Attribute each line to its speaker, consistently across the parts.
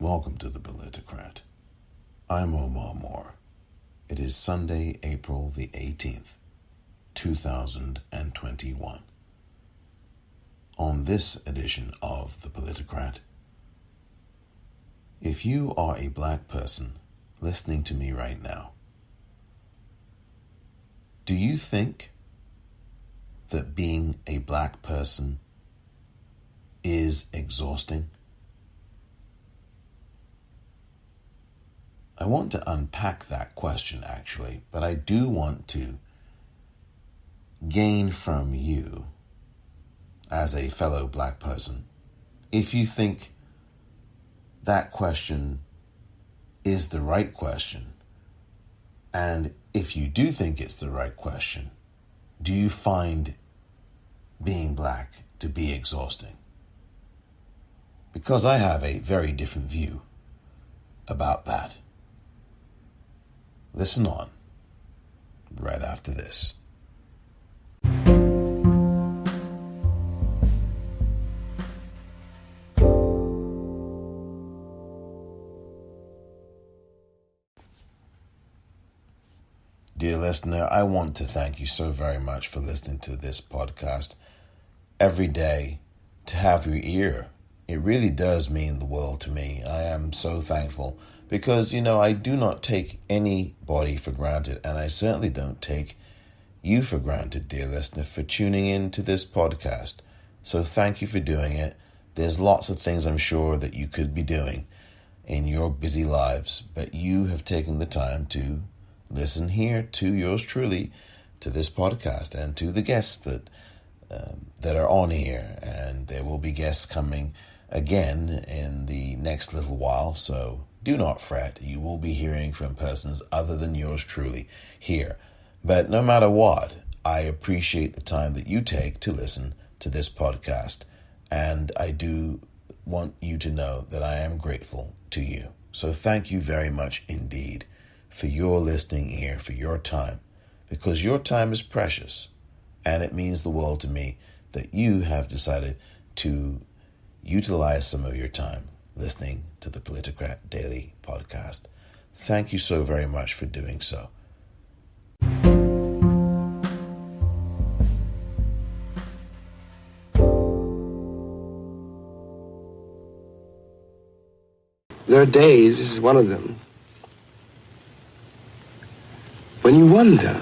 Speaker 1: welcome to the Politicrat. I'm Omar Moore. It is Sunday, April the 18th, 2021. On this edition of the Politicrat, if you are a black person listening to me right now, do you think that being a black person is exhausting? I want to unpack that question actually, but I do want to gain from you as a fellow black person if you think that question is the right question. And if you do think it's the right question, do you find being black to be exhausting? Because I have a very different view about that. Listen on right after this. Dear listener, I want to thank you so very much for listening to this podcast every day, to have your ear. It really does mean the world to me. I am so thankful because, I do not take anybody for granted, and I certainly don't take you for granted, dear listener, for tuning in to this podcast. So thank you for doing it. There's lots of things I'm sure that you could be doing in your busy lives, but you have taken the time to listen here to yours truly, to this podcast, and to the guests that are on here. And there will be guests coming again in the next little while, so do not fret. You will be hearing from persons other than yours truly here. But no matter what, I appreciate the time that you take to listen to this podcast, and I do want you to know that I am grateful to you. So thank you very much indeed for your listening ear, for your time, because your time is precious, and it means the world to me that you have decided to utilize some of your time listening to the Politicrat Daily Podcast. Thank you so very much for doing so.
Speaker 2: There are days, this is one of them, when you wonder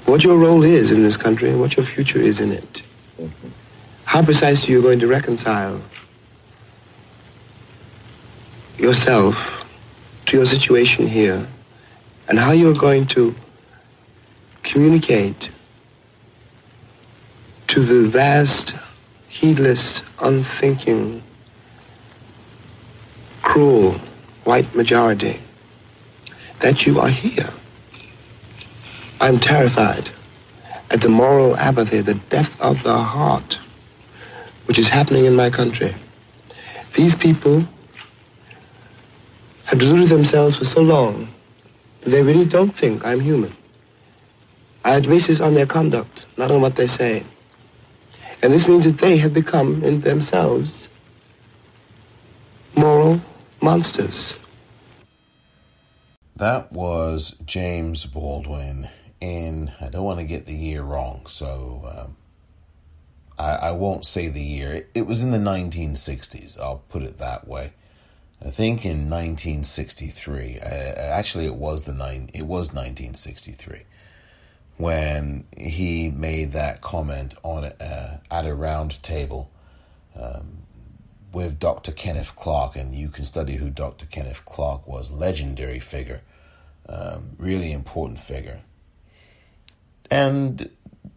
Speaker 2: what your role is in this country and what your future is in it. How precisely you're going to reconcile yourself to your situation here, and how you're going to communicate to the vast, heedless, unthinking, cruel white majority that you are here. I'm terrified at the moral apathy, the death of the heart, which is happening in my country. These people have deluded themselves for so long that they really don't think I'm human. I base this on their conduct, not on what they say. And this means that they have become, in themselves, moral monsters.
Speaker 1: That was James Baldwin in, I don't want to get the year wrong, so I won't say the year. It was in the 1960s, I'll put it that way. I think in 1963, actually it was 1963, when he made that comment on at a round table with Dr. Kenneth Clark, and you can study who Dr. Kenneth Clark was. Legendary figure, really important figure. And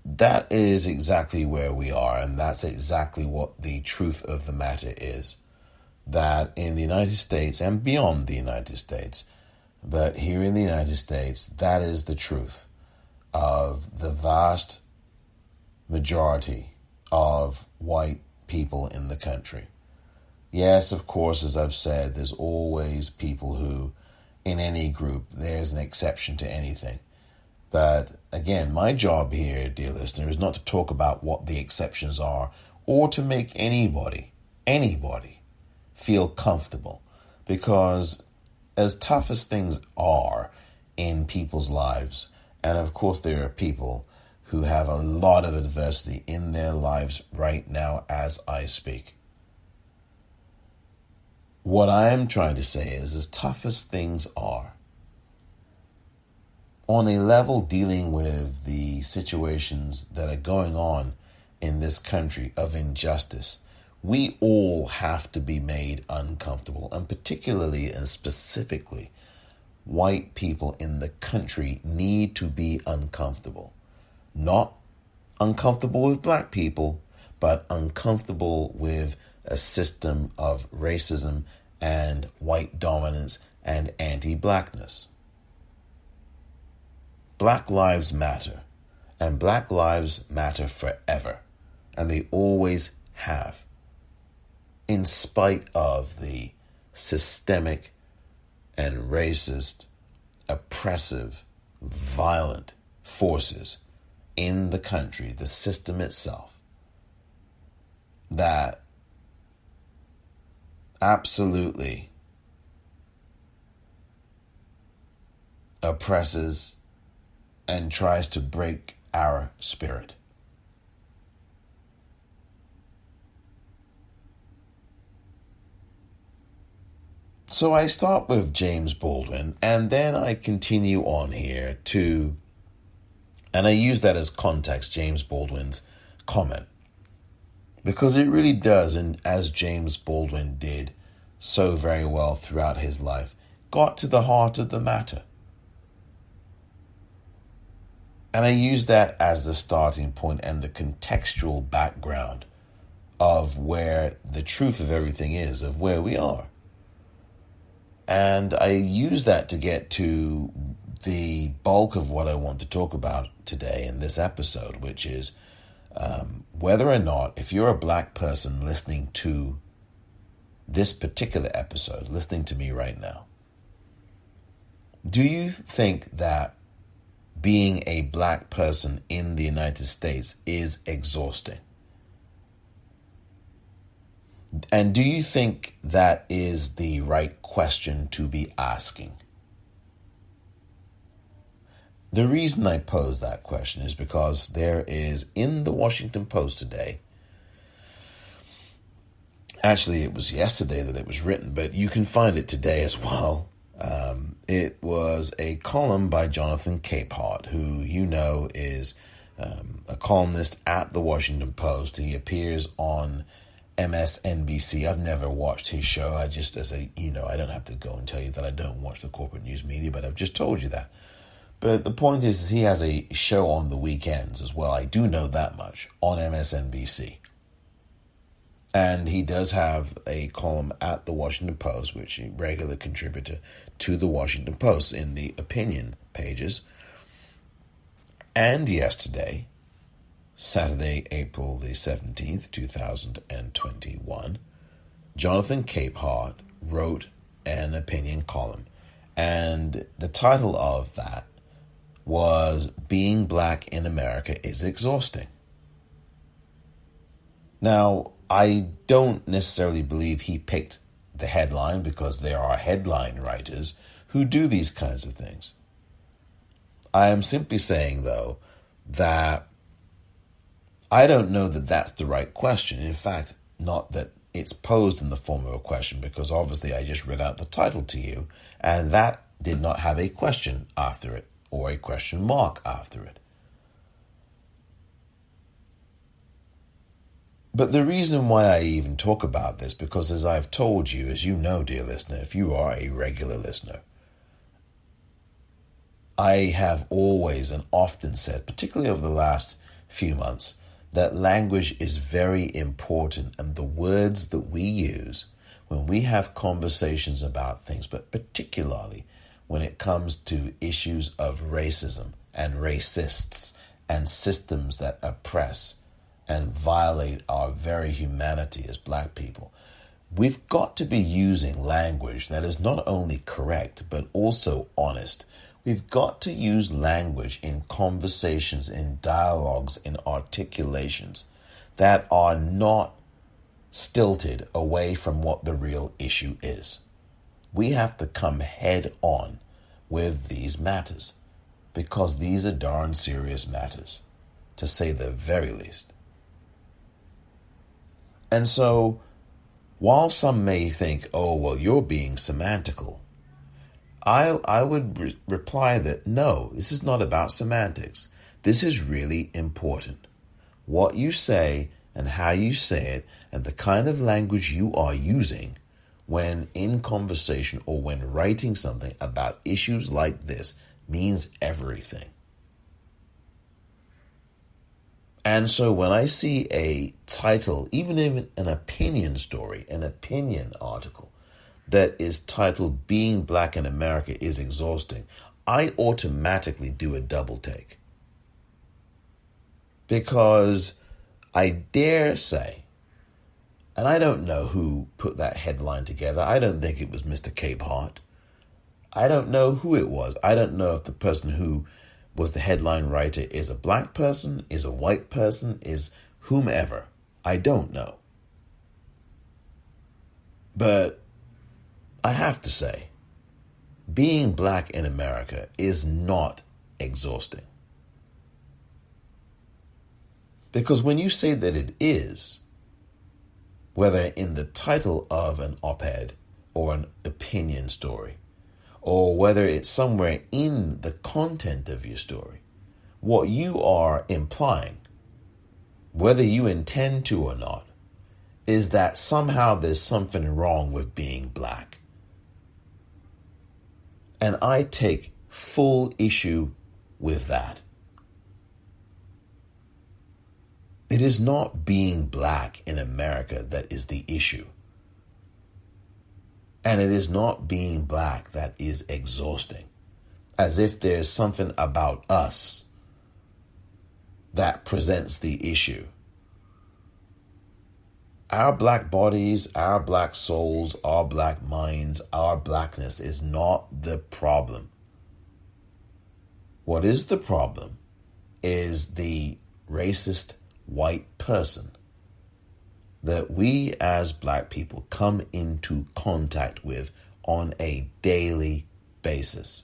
Speaker 1: that is exactly where we are, and that's exactly what the truth of the matter is. That in the United States and beyond the United States, but here in the United States, that is the truth of the vast majority of white people in the country. Yes, of course, as I've said, there's always people who, in any group, there's an exception to anything. But again, my job here, dear listener, is not to talk about what the exceptions are or to make anybody feel comfortable, because as tough as things are in people's lives, and of course there are people who have a lot of adversity in their lives right now as I speak. What I am trying to say is, as tough as things are, on a level dealing with the situations that are going on in this country of injustice, we all have to be made uncomfortable, and particularly and specifically, white people in the country need to be uncomfortable. Not uncomfortable with black people, but uncomfortable with a system of racism and white dominance and anti-blackness. Black lives matter, and black lives matter forever, and they always have, in spite of the systemic and racist, oppressive, violent forces in the country, the system itself, that absolutely oppresses and tries to break our spirit. So I start with James Baldwin, and then I continue on here to, and I use that as context, James Baldwin's comment, because it really does, and as James Baldwin did so very well throughout his life, got to the heart of the matter. And I use that as the starting point and the contextual background of where the truth of everything is, of where we are. And I use that to get to the bulk of what I want to talk about today in this episode, which is whether or not, if you're a black person listening to this particular episode, listening to me right now, do you think that being a black person in the United States is exhausting? And do you think that is the right question to be asking? The reason I pose that question is because there is, in the Washington Post today, actually it was yesterday that it was written, but you can find it today as well. It was a column by Jonathan Capehart, who you know is a columnist at the Washington Post. He appears on MSNBC. I've never watched his show. I just, I don't have to go and tell you that I don't watch the corporate news media, but I've just told you that. But the point is he has a show on the weekends as well. I do know that much, on MSNBC. And he does have a column at the Washington Post, which is a regular contributor to the Washington Post in the opinion pages. And yesterday, Saturday, April the 17th, 2021, Jonathan Capehart wrote an opinion column. And the title of that was "Being Black in America is Exhausting." Now, I don't necessarily believe he picked the headline, because there are headline writers who do these kinds of things. I am simply saying, though, that I don't know that that's the right question. In fact, not that it's posed in the form of a question, because obviously I just read out the title to you, and that did not have a question after it, or a question mark after it. But the reason why I even talk about this, because as I've told you, as you know, dear listener, if you are a regular listener, I have always and often said, particularly over the last few months, that language is very important, and the words that we use when we have conversations about things, but particularly when it comes to issues of racism and racists and systems that oppress and violate our very humanity as black people, we've got to be using language that is not only correct, but also honest. We've got to use language in conversations, in dialogues, in articulations that are not stilted away from what the real issue is. We have to come head on with these matters, because these are darn serious matters, to say the very least. And so, while some may think, oh, well, you're being semantical, I would reply that no, this is not about semantics. This is really important. What you say and how you say it and the kind of language you are using when in conversation or when writing something about issues like this means everything. And so when I see a title, even in an opinion story, an opinion article that is titled "Being Black in America is Exhausting," I automatically do a double take. Because I dare say, and I don't know who put that headline together. I don't think it was Mr. Cape Hart. I don't know who it was. I don't know if the person who was the headline writer is a black person, is a white person, is whomever. I don't know. But I have to say, being black in America is not exhausting. Because when you say that it is, whether in the title of an op-ed or an opinion story, or whether it's somewhere in the content of your story, what you are implying, whether you intend to or not, is that somehow there's something wrong with being black. And I take full issue with that. It is not being black in America that is the issue. And it is not being black that is exhausting, as if there's something about us that presents the issue. Our black bodies, our black souls, our black minds, our blackness is not the problem. What is the problem is the racist white person that we as black people come into contact with on a daily basis.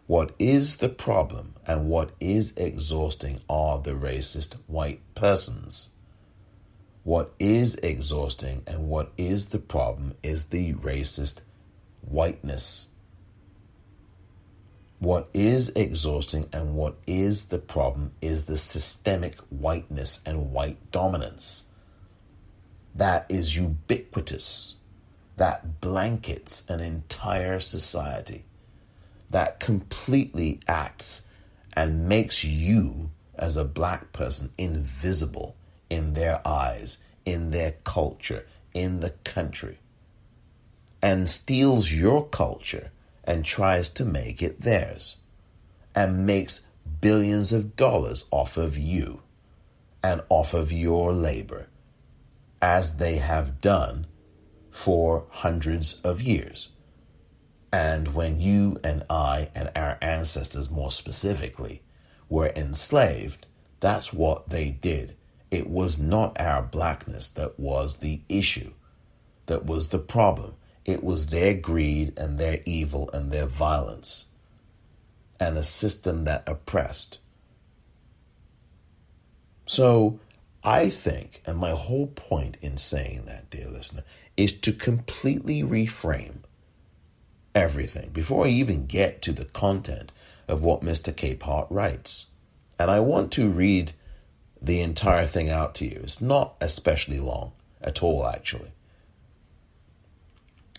Speaker 1: What is the problem and what is exhausting are the racist white persons. What is exhausting and what is the problem is the racist whiteness. What is exhausting and what is the problem is the systemic whiteness and white dominance that is ubiquitous, that blankets an entire society, that completely acts and makes you as a black person invisible in their eyes, in their culture, in the country, and steals your culture and tries to make it theirs, and makes billions of dollars off of you and off of your labor, as they have done for hundreds of years. And when you and I and our ancestors more specifically were enslaved, that's what they did. It was not our blackness that was the issue, that was the problem. It was their greed and their evil and their violence and a system that oppressed. So I think, and my whole point in saying that, dear listener, is to completely reframe everything before I even get to the content of what Mr. Cape Hart writes. And I want to read the entire thing out to you. It's not especially long at all, actually.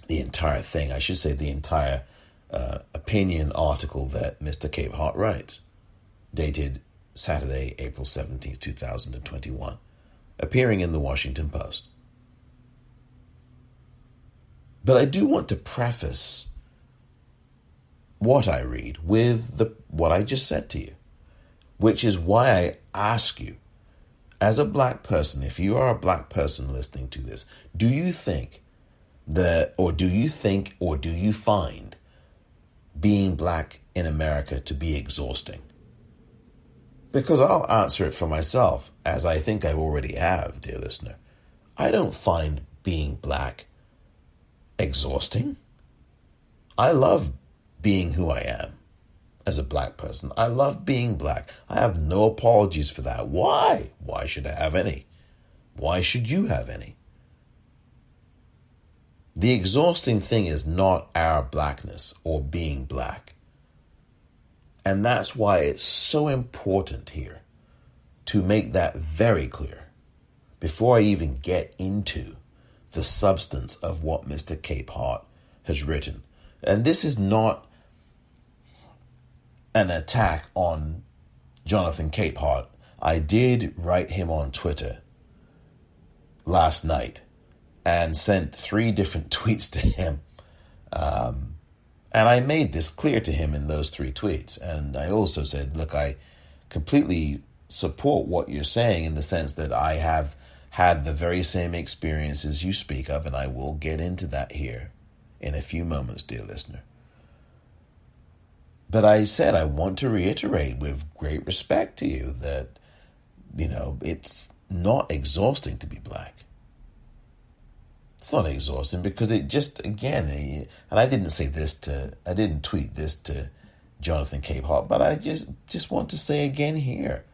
Speaker 1: The entire thing, I should say the entire opinion article that Mr. Cape Hart writes, dated Saturday, April 17th, 2021, appearing in the Washington Post. But I do want to preface what I read with what I just said to you, which is why I ask you, as a black person, if you are a black person listening to this, do you think or do you find being black in America to be exhausting? Because I'll answer it for myself, as I think I already have, dear listener. I don't find being black exhausting. I love being who I am as a black person. I love being black. I have no apologies for that. Why? Why should I have any? Why should you have any? The exhausting thing is not our blackness or being black. And that's why it's so important here to make that very clear before I even get into the substance of what Mr. Capehart has written. And this is not an attack on Jonathan Capehart. I did write him on Twitter last night and sent 3 different tweets to him. And I made this clear to him in those 3 tweets. And I also said, look, I completely support what you're saying in the sense that I have had the very same experiences you speak of, and I will get into that here in a few moments, dear listener. But I said I want to reiterate with great respect to you that, it's not exhausting to be black. It's not exhausting because it just, again, and I didn't tweet this to Jonathan Capehart, but I just want to say again here,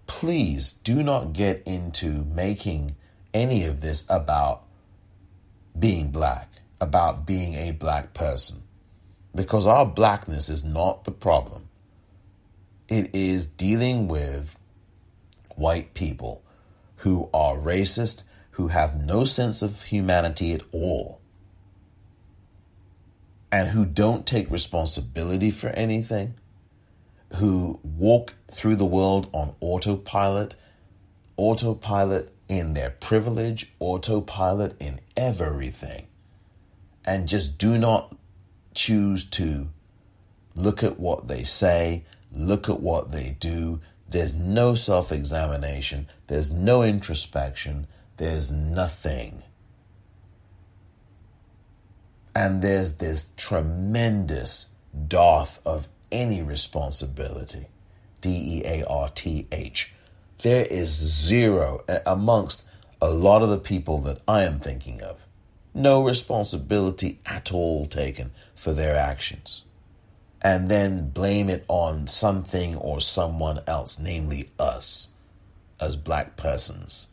Speaker 1: please do not get into making any of this about being black, about being a black person, because our blackness is not the problem. It is dealing with white people who are racist, who have no sense of humanity at all, and who don't take responsibility for anything, who walk through the world on autopilot in their privilege, autopilot in everything, and just do not choose to look at what they say, look at what they do. There's no self-examination. There's no introspection. There's nothing. And there's this tremendous dearth of any responsibility. DEARTH. There is zero amongst a lot of the people that I am thinking of. No responsibility at all taken for their actions. And then blame it on something or someone else, namely us, as black persons.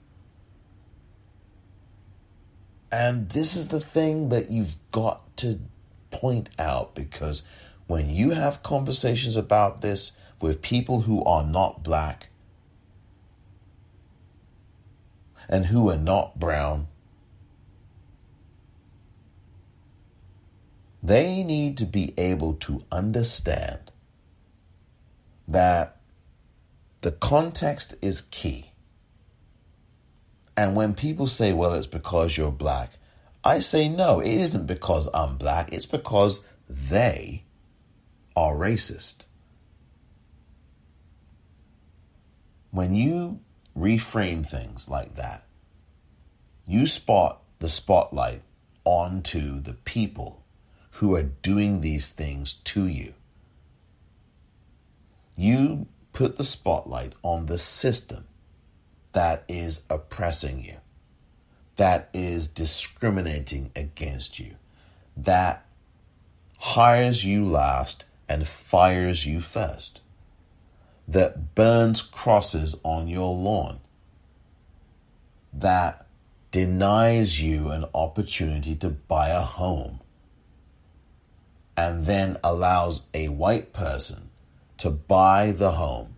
Speaker 1: And this is the thing that you've got to point out, because when you have conversations about this with people who are not black and who are not brown, they need to be able to understand that the context is key. And when people say, well, it's because you're black, I say, no, it isn't because I'm black. It's because they are racist. When you reframe things like that, you spot the spotlight onto the people who are doing these things to you. You put the spotlight on the system that is oppressing you, that is discriminating against you, that hires you last and fires you first, that burns crosses on your lawn, that denies you an opportunity to buy a home, and then allows a white person to buy the home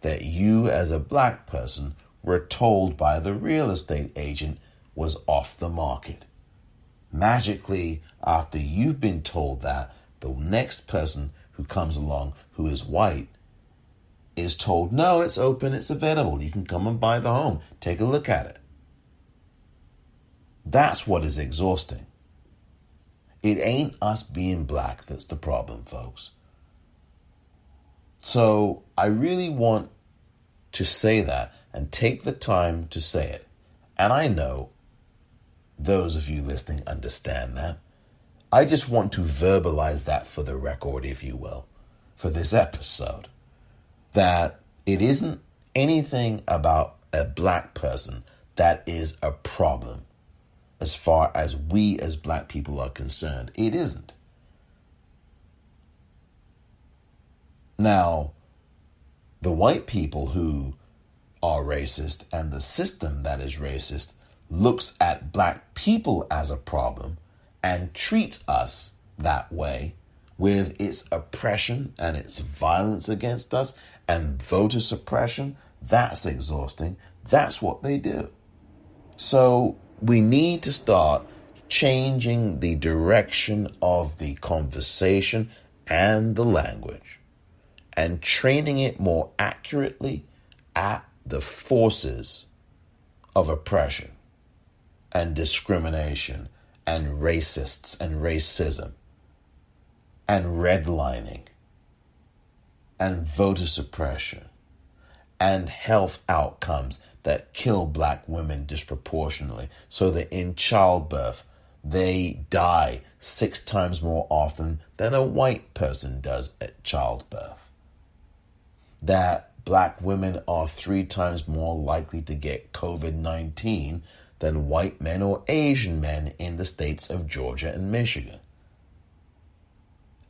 Speaker 1: that you as a black person were told by the real estate agent was off the market. Magically, after you've been told that, the next person who comes along who is white is told, no, it's open, it's available. You can come and buy the home. Take a look at it. That's what is exhausting. It ain't us being black that's the problem, folks. So I really want to say that and take the time to say it. And I know those of you listening understand that. I just want to verbalize that for the record, if you will, for this episode, that it isn't anything about a black person that is a problem as far as we as black people are concerned. It isn't. Now, the white people who are racist and the system that is racist looks at black people as a problem and treats us that way with its oppression and its violence against us and voter suppression. That's exhausting. That's what they do. So we need to start changing the direction of the conversation and the language and training it more accurately at the forces of oppression and discrimination and racists and racism and redlining and voter suppression and health outcomes that kill black women disproportionately, so that in childbirth they die 6 times more often than a white person does at childbirth. That black women are 3 times more likely to get COVID-19 than white men or Asian men in the states of Georgia and Michigan.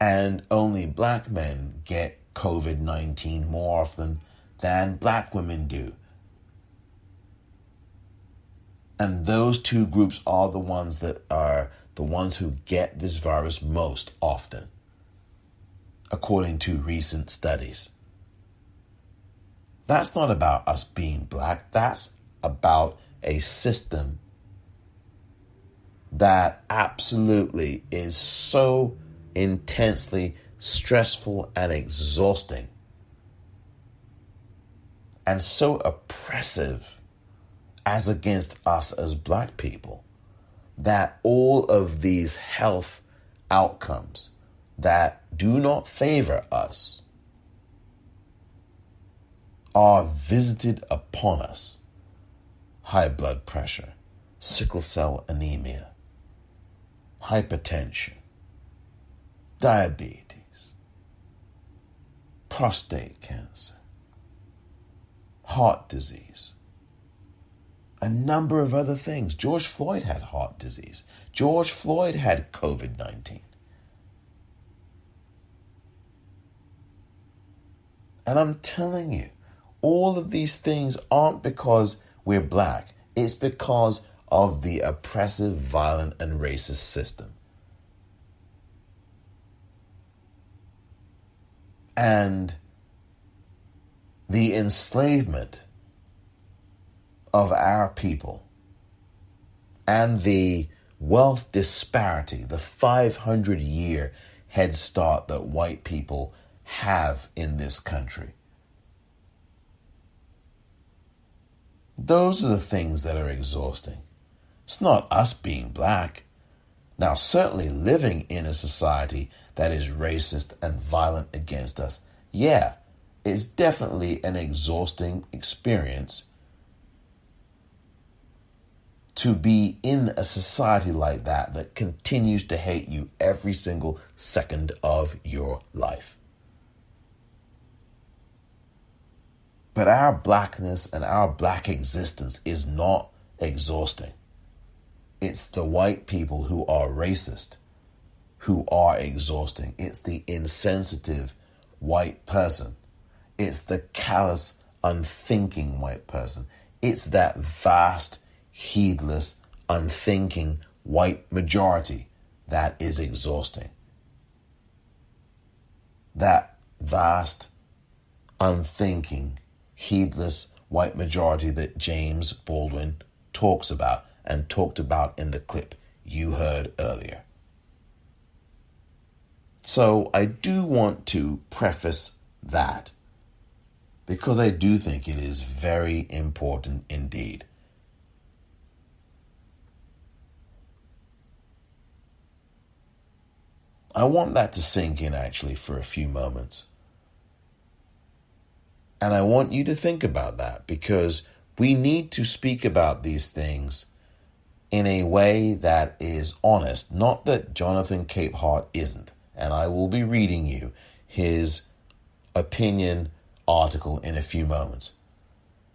Speaker 1: And only black men get COVID-19 more often than black women do. And those two groups are the ones who get this virus most often, according to recent studies. That's not about us being black. That's about a system that absolutely is so intensely stressful and exhausting and so oppressive as against us as black people, that all of these health outcomes that do not favor us are visited upon us. High blood pressure, sickle cell anemia, hypertension, diabetes, prostate cancer, heart disease, a number of other things. George Floyd had heart disease. George Floyd had COVID-19. And I'm telling you, all of these things aren't because we're black. It's because of the oppressive, violent, and racist system. And the enslavement of our people and the wealth disparity, the 500-year head start that white people have in this country. Those are the things that are exhausting. It's not us being black. Now, certainly living in a society that is racist and violent against us, yeah, it's definitely an exhausting experience to be in a society like that that continues to hate you every single second of your life. But our blackness and our black existence is not exhausting. It's the white people who are racist, who are exhausting. It's the insensitive white person. It's the callous, unthinking white person. It's that vast, heedless, unthinking white majority that is exhausting. That vast, unthinking, heedless white majority that James Baldwin talks about and talked about in the clip you heard earlier. So I do want to preface that because I do think it is very important indeed. I want that to sink in actually for a few moments. And I want you to think about that because we need to speak about these things in a way that is honest. Not that Jonathan Capehart isn't. And I will be reading you his opinion article in a few moments.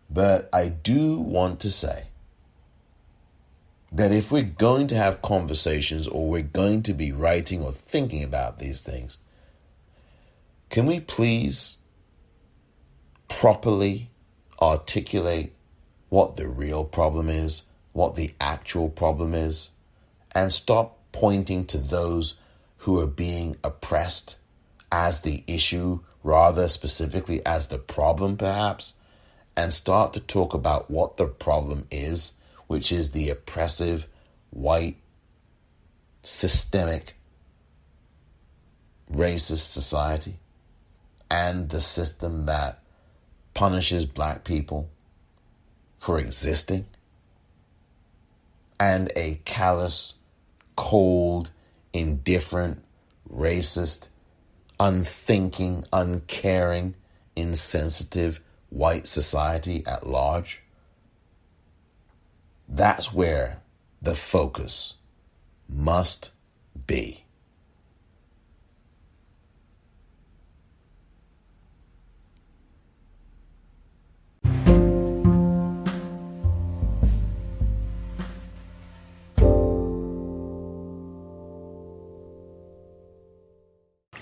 Speaker 1: But I do want to say that if we're going to have conversations or we're going to be writing or thinking about these things, can we please properly articulate what the real problem is, what the actual problem is, and stop pointing to those who are being oppressed as the issue, rather specifically as the problem perhaps, and start to talk about what the problem is, which is the oppressive, white, systemic, racist society and the system that punishes black people for existing, and a callous, cold, indifferent, racist, unthinking, uncaring, insensitive white society at large. That's where the focus must be.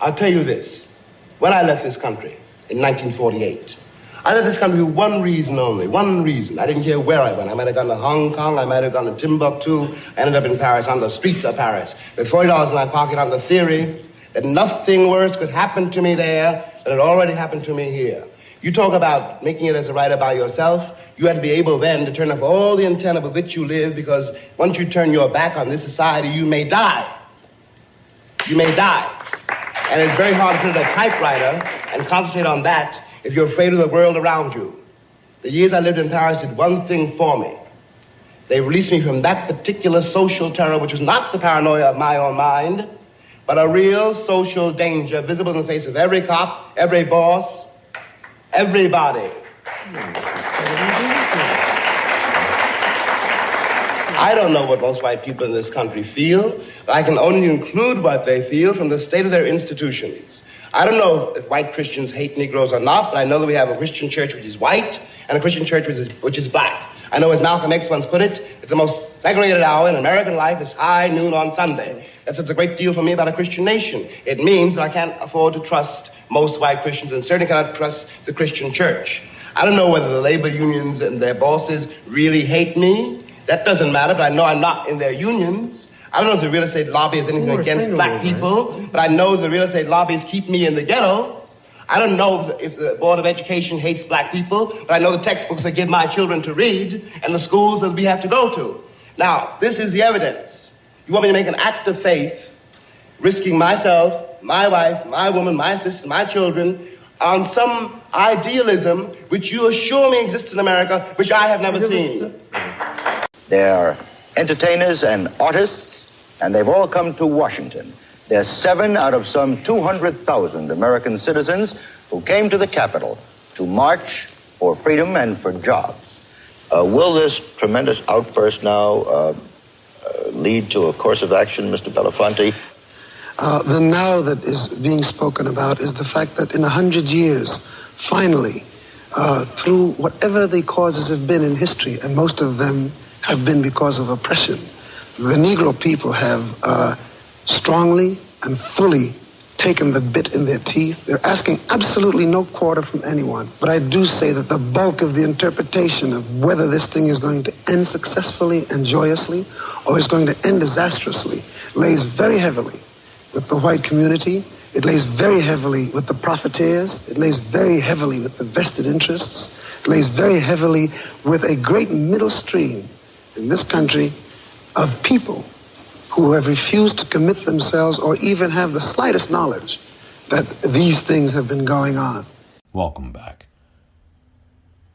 Speaker 2: I'll tell you this. When I left this country in 1948, I left this country for one reason only, one reason. I didn't care where I went. I might have gone to Hong Kong, I might have gone to Timbuktu. I ended up in Paris, on the streets of Paris, with $40 in my pocket on the theory that nothing worse could happen to me there than had already happened to me here. You talk about making it as a writer by yourself. You had to be able then to turn off all the antenna with which you live, because once you turn your back on this society, you may die. You may die. And it's very hard to sit at a typewriter and concentrate on that if you're afraid of the world around you. The years I lived in Paris did one thing for me. They released me from that particular social terror, which was not the paranoia of my own mind, but a real social danger visible in the face of every cop, every boss, everybody. I don't know what most white people in this country feel, but I can only conclude what they feel from the state of their institutions. I don't know if white Christians hate Negroes or not, but I know that we have a Christian church which is white and a Christian church which is black. I know, as Malcolm X once put it, that the most segregated hour in American life is high noon on Sunday. That says a great deal for me about a Christian nation. It means that I can't afford to trust most white Christians and certainly cannot trust the Christian church. I don't know whether the labor unions and their bosses really hate me. That doesn't matter, but I know I'm not in their unions. I don't know if the real estate lobby has anything against black people, but I know the real estate lobbies keep me in the ghetto. I don't know if the Board of Education hates black people, but I know the textbooks I give my children to read and the schools that we have to go to. Now, this is the evidence. You want me to make an act of faith, risking myself, my wife, my woman, my sister, my children, on some idealism which you assure me exists in America, which I have never seen.
Speaker 3: They're entertainers and artists, and they've all come to Washington. There are 7 out of some 200,000 American citizens who came to the Capitol to march for freedom and for jobs. Will this tremendous outburst now lead to a course of action, Mr. Belafonte?
Speaker 4: The now that is being spoken about is the fact that in 100 years, finally, through whatever the causes have been in history, and most of them have been because of oppression, the Negro people have strongly and fully taken the bit in their teeth. They're asking absolutely no quarter from anyone. But I do say that the bulk of the interpretation of whether this thing is going to end successfully and joyously or is going to end disastrously lays very heavily with the white community. It lays very heavily with the profiteers. It lays very heavily with the vested interests. It lays very heavily with a great middle stream in this country of people who have refused to commit themselves or even have the slightest knowledge that these things have been going on.
Speaker 1: Welcome back.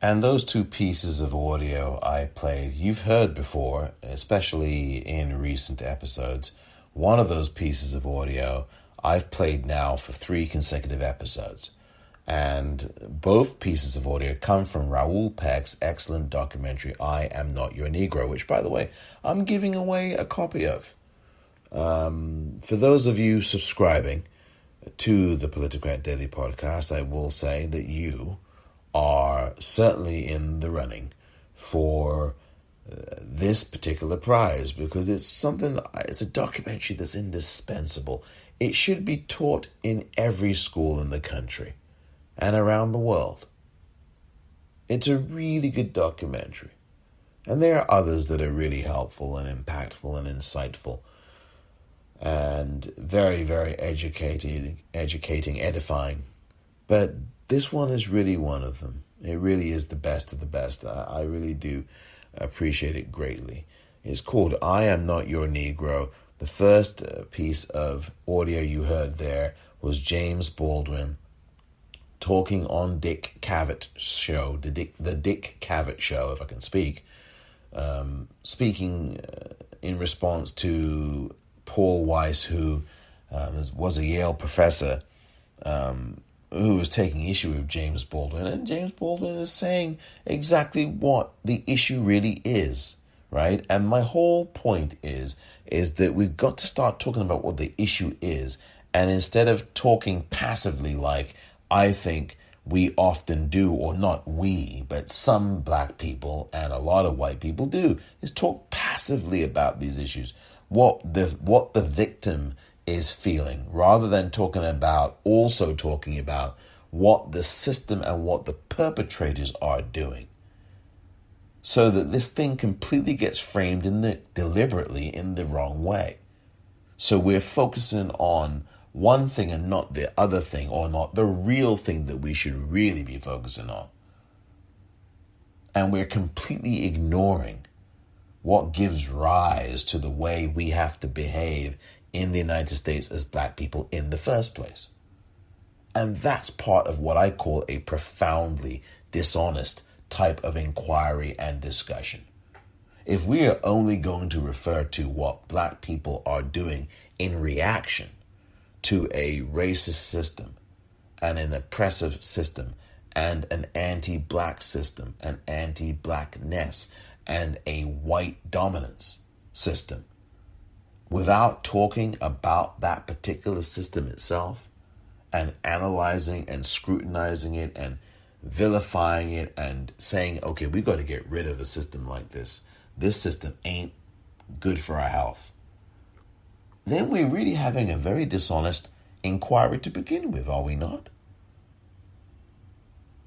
Speaker 1: And those 2 pieces of audio I played, you've heard before, especially in recent episodes. One of those pieces of audio I've played now for 3 consecutive episodes. And both pieces of audio come from Raoul Peck's excellent documentary, I Am Not Your Negro, which, by the way, I'm giving away a copy of. For those of you subscribing to the Politicrat Daily Podcast, I will say that you are certainly in the running for this particular prize because it's a documentary that's indispensable. It should be taught in every school in the country and around the world. It's a really good documentary. And there are others that are really helpful and impactful and insightful and very, very educating, edifying. But this one is really one of them. It really is the best of the best. I really do appreciate it greatly. It's called I Am Not Your Negro. The first piece of audio you heard there was James Baldwin talking on Dick Cavett show, the Dick Cavett show, if I can speak, speaking in response to Paul Weiss, who was a Yale professor, who was taking issue with James Baldwin. And James Baldwin is saying exactly what the issue really is, right? And my whole point is that we've got to start talking about what the issue is. And instead of talking passively like I think we often do, or not we, but some black people and a lot of white people do, is talk passively about these issues. What the victim is feeling, rather than talking about what the system and what the perpetrators are doing, so that this thing completely gets framed deliberately in the wrong way. So we're focusing on one thing and not the other thing, or not the real thing that we should really be focusing on. And we're completely ignoring what gives rise to the way we have to behave in the United States as black people in the first place. And that's part of what I call a profoundly dishonest type of inquiry and discussion. If we are only going to refer to what black people are doing in reaction to a racist system and an oppressive system and an anti-black system, an anti-blackness, and a white dominance system, without talking about that particular system itself and analyzing and scrutinizing it and vilifying it and saying, okay, we got to get rid of a system like this. This system ain't good for our health. Then we're really having a very dishonest inquiry to begin with, are we not?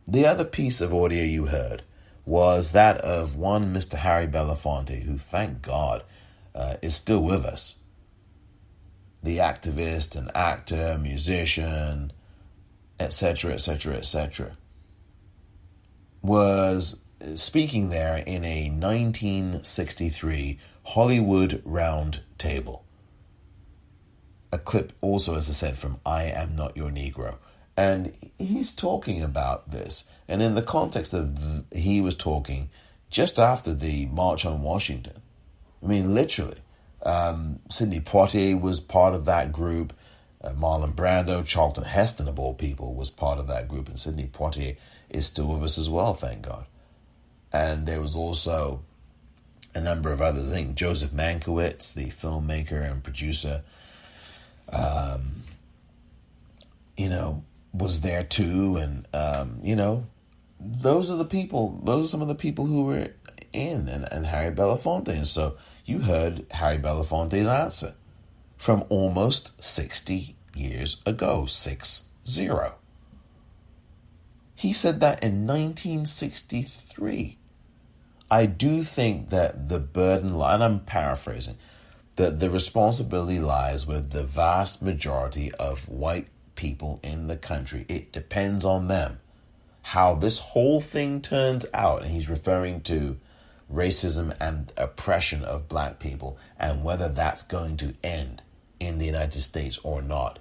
Speaker 1: The other piece of audio you heard was that of one Mr. Harry Belafonte, who, thank God, is still with us. The activist and actor, musician, etc., etc., etc., was speaking there in a 1963 Hollywood Round Table. A clip also, as I said, from I Am Not Your Negro. And he's talking about this. And in the context of he was talking just after the March on Washington. I mean, literally. Sidney Poitier was part of that group. Marlon Brando, Charlton Heston, of all people, was part of that group. And Sidney Poitier is still with us as well, thank God. And there was also a number of others. I think Joseph Mankiewicz, the filmmaker and producer, was there too. And, those are some of the people who were in, and Harry Belafonte. And so you heard Harry Belafonte's answer from almost 60 years ago, 60. He said that in 1963. I do think that the burden, and I'm paraphrasing, that the responsibility lies with the vast majority of white people in the country. It depends on them how this whole thing turns out. And he's referring to racism and oppression of black people and whether that's going to end in the United States or not.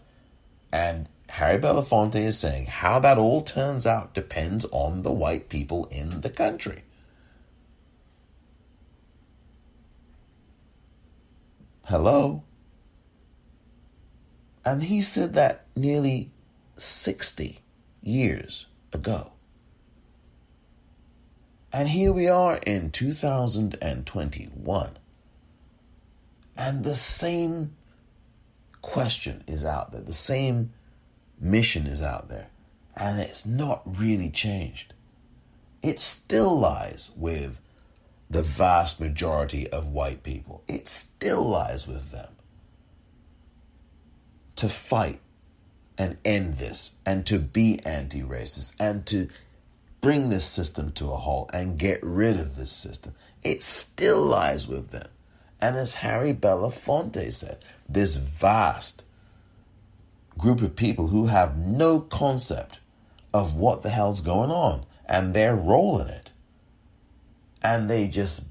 Speaker 1: And Harry Belafonte is saying how that all turns out depends on the white people in the country. Hello? And he said that nearly 60 years ago. And here we are in 2021. And the same question is out there. The same mission is out there. And it's not really changed. It still lies with the vast majority of white people. It still lies with them to fight and end this, and to be anti-racist, and to bring this system to a halt and get rid of this system. It still lies with them. And as Harry Belafonte said, this vast group of people who have no concept of what the hell's going on and their role in it. And they just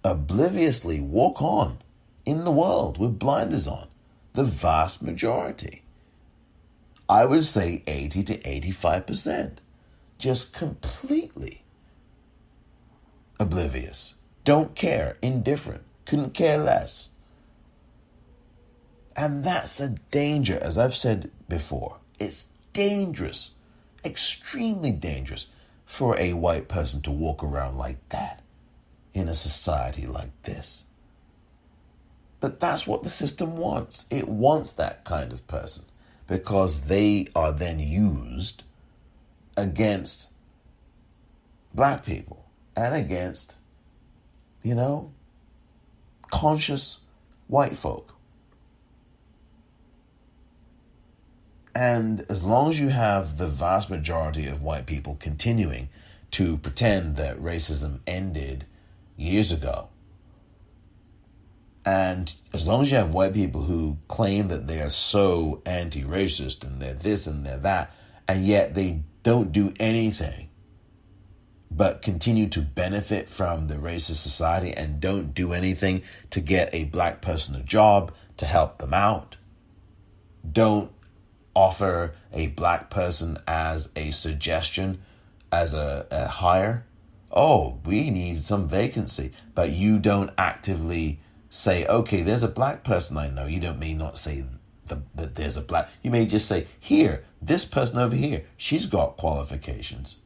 Speaker 1: obliviously walk on in the world with blinders on. The vast majority. I would say 80 to 85%. Just completely oblivious. Don't care. Indifferent. Couldn't care less. And that's a danger, as I've said before. It's dangerous. Extremely dangerous for a white person to walk around like that in a society like this. But that's what the system wants. It wants that kind of person because they are then used against black people and against, conscious white folk. And as long as you have the vast majority of white people continuing to pretend that racism ended years ago, and as long as you have white people who claim that they are so anti-racist and they're this and they're that, and yet they don't do anything but continue to benefit from the racist society and don't do anything to get a black person a job to help them out, don't offer a black person as a suggestion, as a hire. Oh, we need some vacancy, but you don't actively say, okay, there's a black person I know. You may not say that there's a black. You may just say, here, this person over here, she's got qualifications.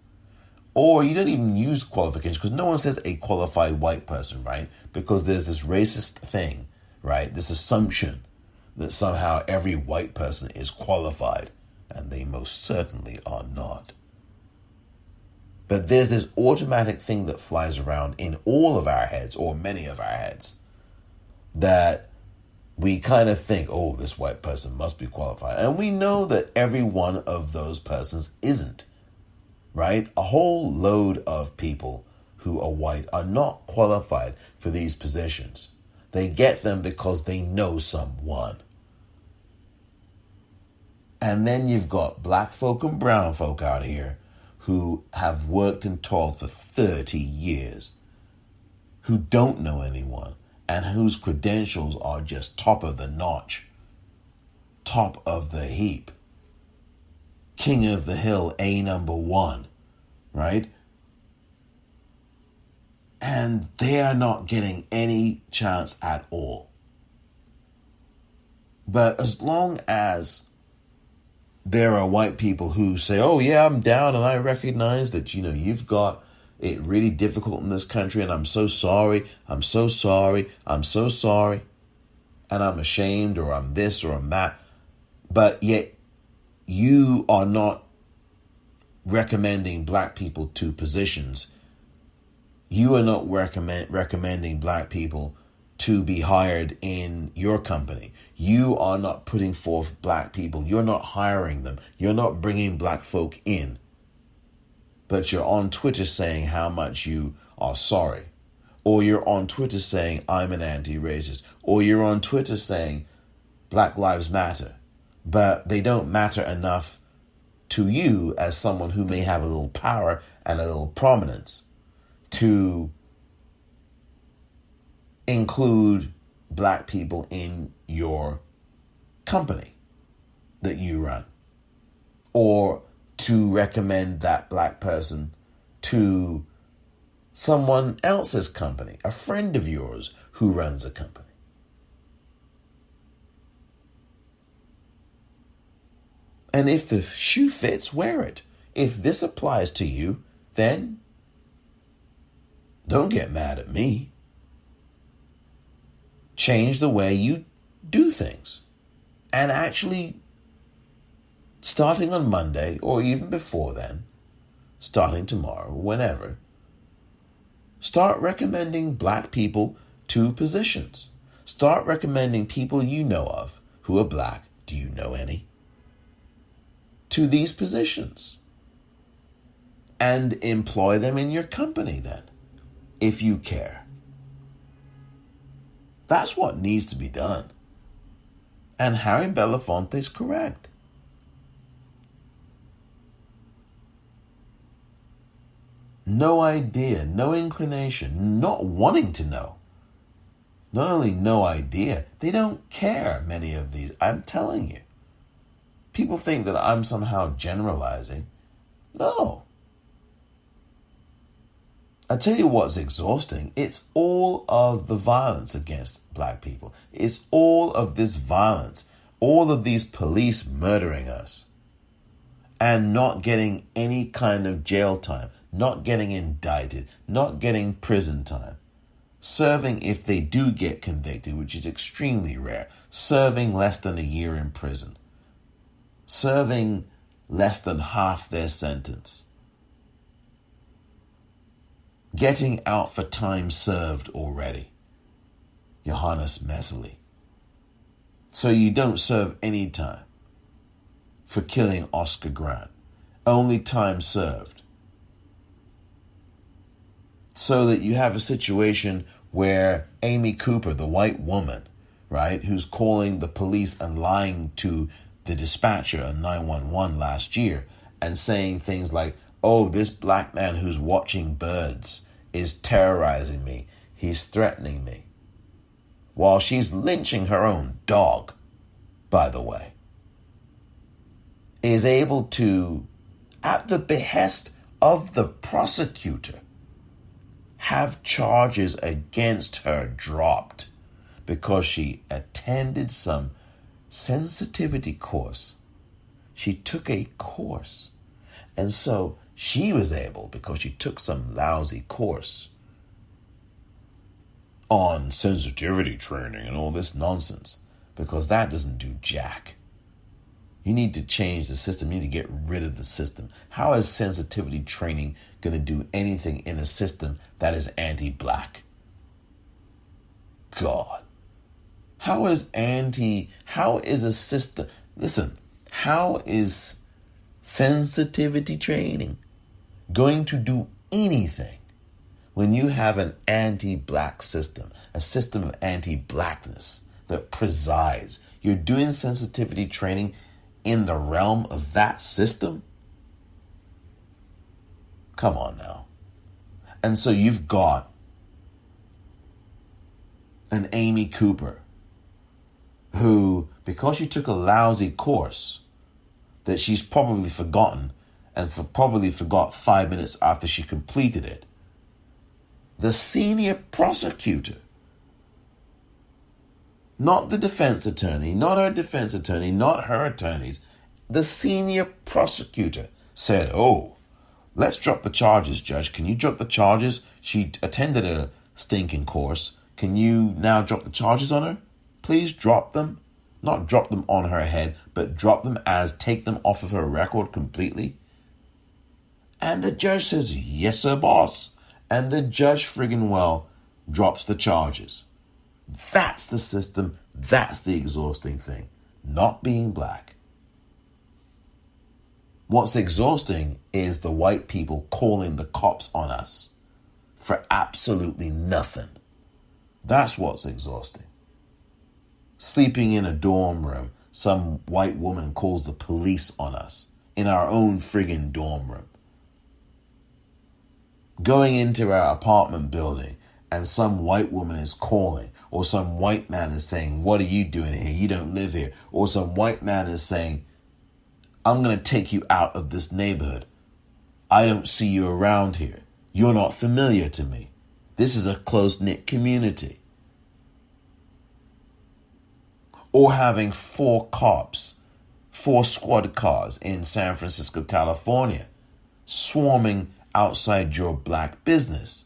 Speaker 1: Or you don't even use qualifications because no one says a qualified white person, right? Because there's this racist thing, right? This assumption that somehow every white person is qualified, and they most certainly are not. But there's this automatic thing that flies around in all of our heads, or many of our heads, that we kind of think, oh, this white person must be qualified. And we know that every one of those persons isn't, right? A whole load of people who are white are not qualified for these positions. They get them because they know someone. And then you've got black folk and brown folk out here who have worked and toiled for 30 years, who don't know anyone, and whose credentials are just top of the notch, top of the heap, king of the hill, A number one, right? And they are not getting any chance at all. But as long as there are white people who say, oh yeah, I'm down and I recognize that, you've got it really difficult in this country and I'm so sorry, I'm so sorry, I'm so sorry, and I'm ashamed or I'm this or I'm that, but yet you are not recommending black people to positions. You are not recommending black people to be hired in your company. You are not putting forth black people. You're not hiring them. You're not bringing black folk in. But you're on Twitter saying how much you are sorry. Or you're on Twitter saying I'm an anti-racist. Or you're on Twitter saying Black Lives Matter. But they don't matter enough to you as someone who may have a little power and a little prominence to include black people in your company that you run, or to recommend that black person to someone else's company, a friend of yours who runs a company. And if the shoe fits, wear it. If this applies to you, then don't get mad at me. Change the way you do things. And actually, starting on Monday, or even before then, starting tomorrow, whenever, Start recommending black people to positions. Start recommending people you know of who are black. Do you know any? To these positions. And employ them in your company then, if you care. That's what needs to be done. And Harry Belafonte is correct. No idea, no inclination, not wanting to know. Not only no idea, they don't care, many of these. I'm telling you. People think that I'm somehow generalizing. No. I tell you what's exhausting. It's all of the violence against black people. It's all of this violence. All of these police murdering us. And not getting any kind of jail time. Not getting indicted. Not getting prison time. Serving, if they do get convicted, which is extremely rare, serving less than a year in prison. Serving less than half their sentence. Getting out for time served already. Johannes Messerli. So you don't serve any time for killing Oscar Grant. Only time served. So that you have a situation where Amy Cooper, the white woman, right, who's calling the police and lying to the dispatcher on 911 last year and saying things like, oh, this black man who's watching birds is terrorizing me. He's threatening me. While she's lynching her own dog, by the way, is able to, at the behest of the prosecutor, have charges against her dropped because she attended some sensitivity course. She took a course. And so she was able, because she took some lousy course on sensitivity training and all this nonsense, because that doesn't do jack. You need to change the system. You need to get rid of the system. How is sensitivity training going to do anything in a system that is anti-black? God. How is a system, listen, how is sensitivity training going to do anything when you have an anti-black system, a system of anti-blackness that presides? You're doing sensitivity training in the realm of that system? Come on now. And so you've got an Amy Cooper who, because she took a lousy course that she's probably forgotten and probably forgot 5 minutes after she completed it, the senior prosecutor, not the defense attorney, not her defense attorney, not her attorneys, the senior prosecutor said, oh, let's drop the charges, Judge. Can you drop the charges? She attended a stinking course. Can you now drop the charges on her? Please drop them. Not drop them on her head, but drop them as take them off of her record completely. And the judge says, yes, sir, boss. And the judge friggin' well drops the charges. That's the system. That's the exhausting thing. Not being black. What's exhausting is the white people calling the cops on us for absolutely nothing. That's what's exhausting. Sleeping in a dorm room, some white woman calls the police on us in our own friggin' dorm room. Going into our apartment building and some white woman is calling, or some white man is saying, what are you doing here? You don't live here. Or some white man is saying, I'm going to take you out of this neighborhood. I don't see you around here. You're not familiar to me. This is a close-knit community. Or having 4 cops, 4 squad cars in San Francisco, California, swarming outside your black business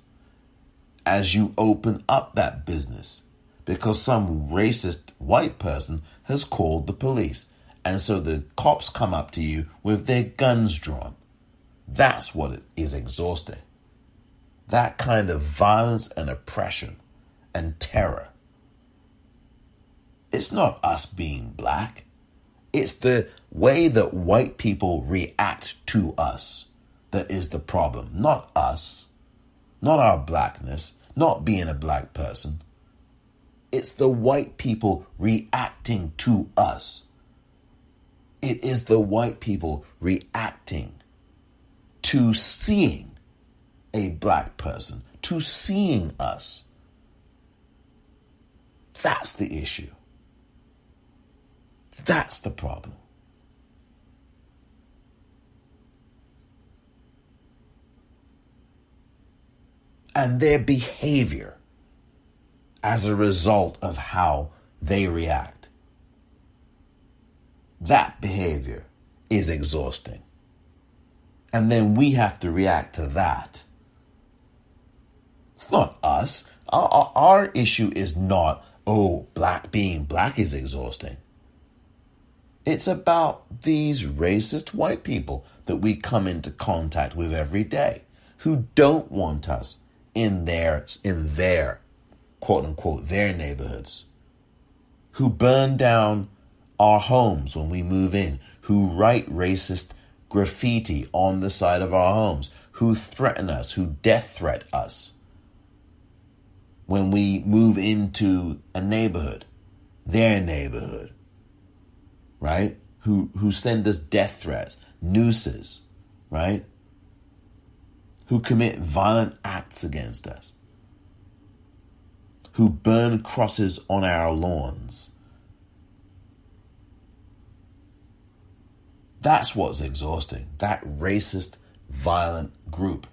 Speaker 1: as you open up that business because some racist white person has called the police. And so the cops come up to you with their guns drawn. That's what it is exhausting. that kind of violence and oppression and terror. It's not us being black. It's the way that white people react to us that is the problem. Not us, not our blackness, not being a black person. It's the white people reacting to us. It is the white people reacting to seeing a black person, to seeing us. That's the issue. That's the problem. And their behavior as a result of how they react. That behavior is exhausting. And then we have to react to that. It's not us. Our issue is not, being black is exhausting. It's about these racist white people that we come into contact with every day who don't want us in their quote unquote, their neighborhoods, who burn down our homes when we move in, who write racist graffiti on the side of our homes, who threaten us, who death threat us when we move into a neighborhood, their neighborhood, right? Who send us death threats, nooses, right? Who commit violent acts against us, who burn crosses on our lawns. That's what's exhausting. That racist, violent group.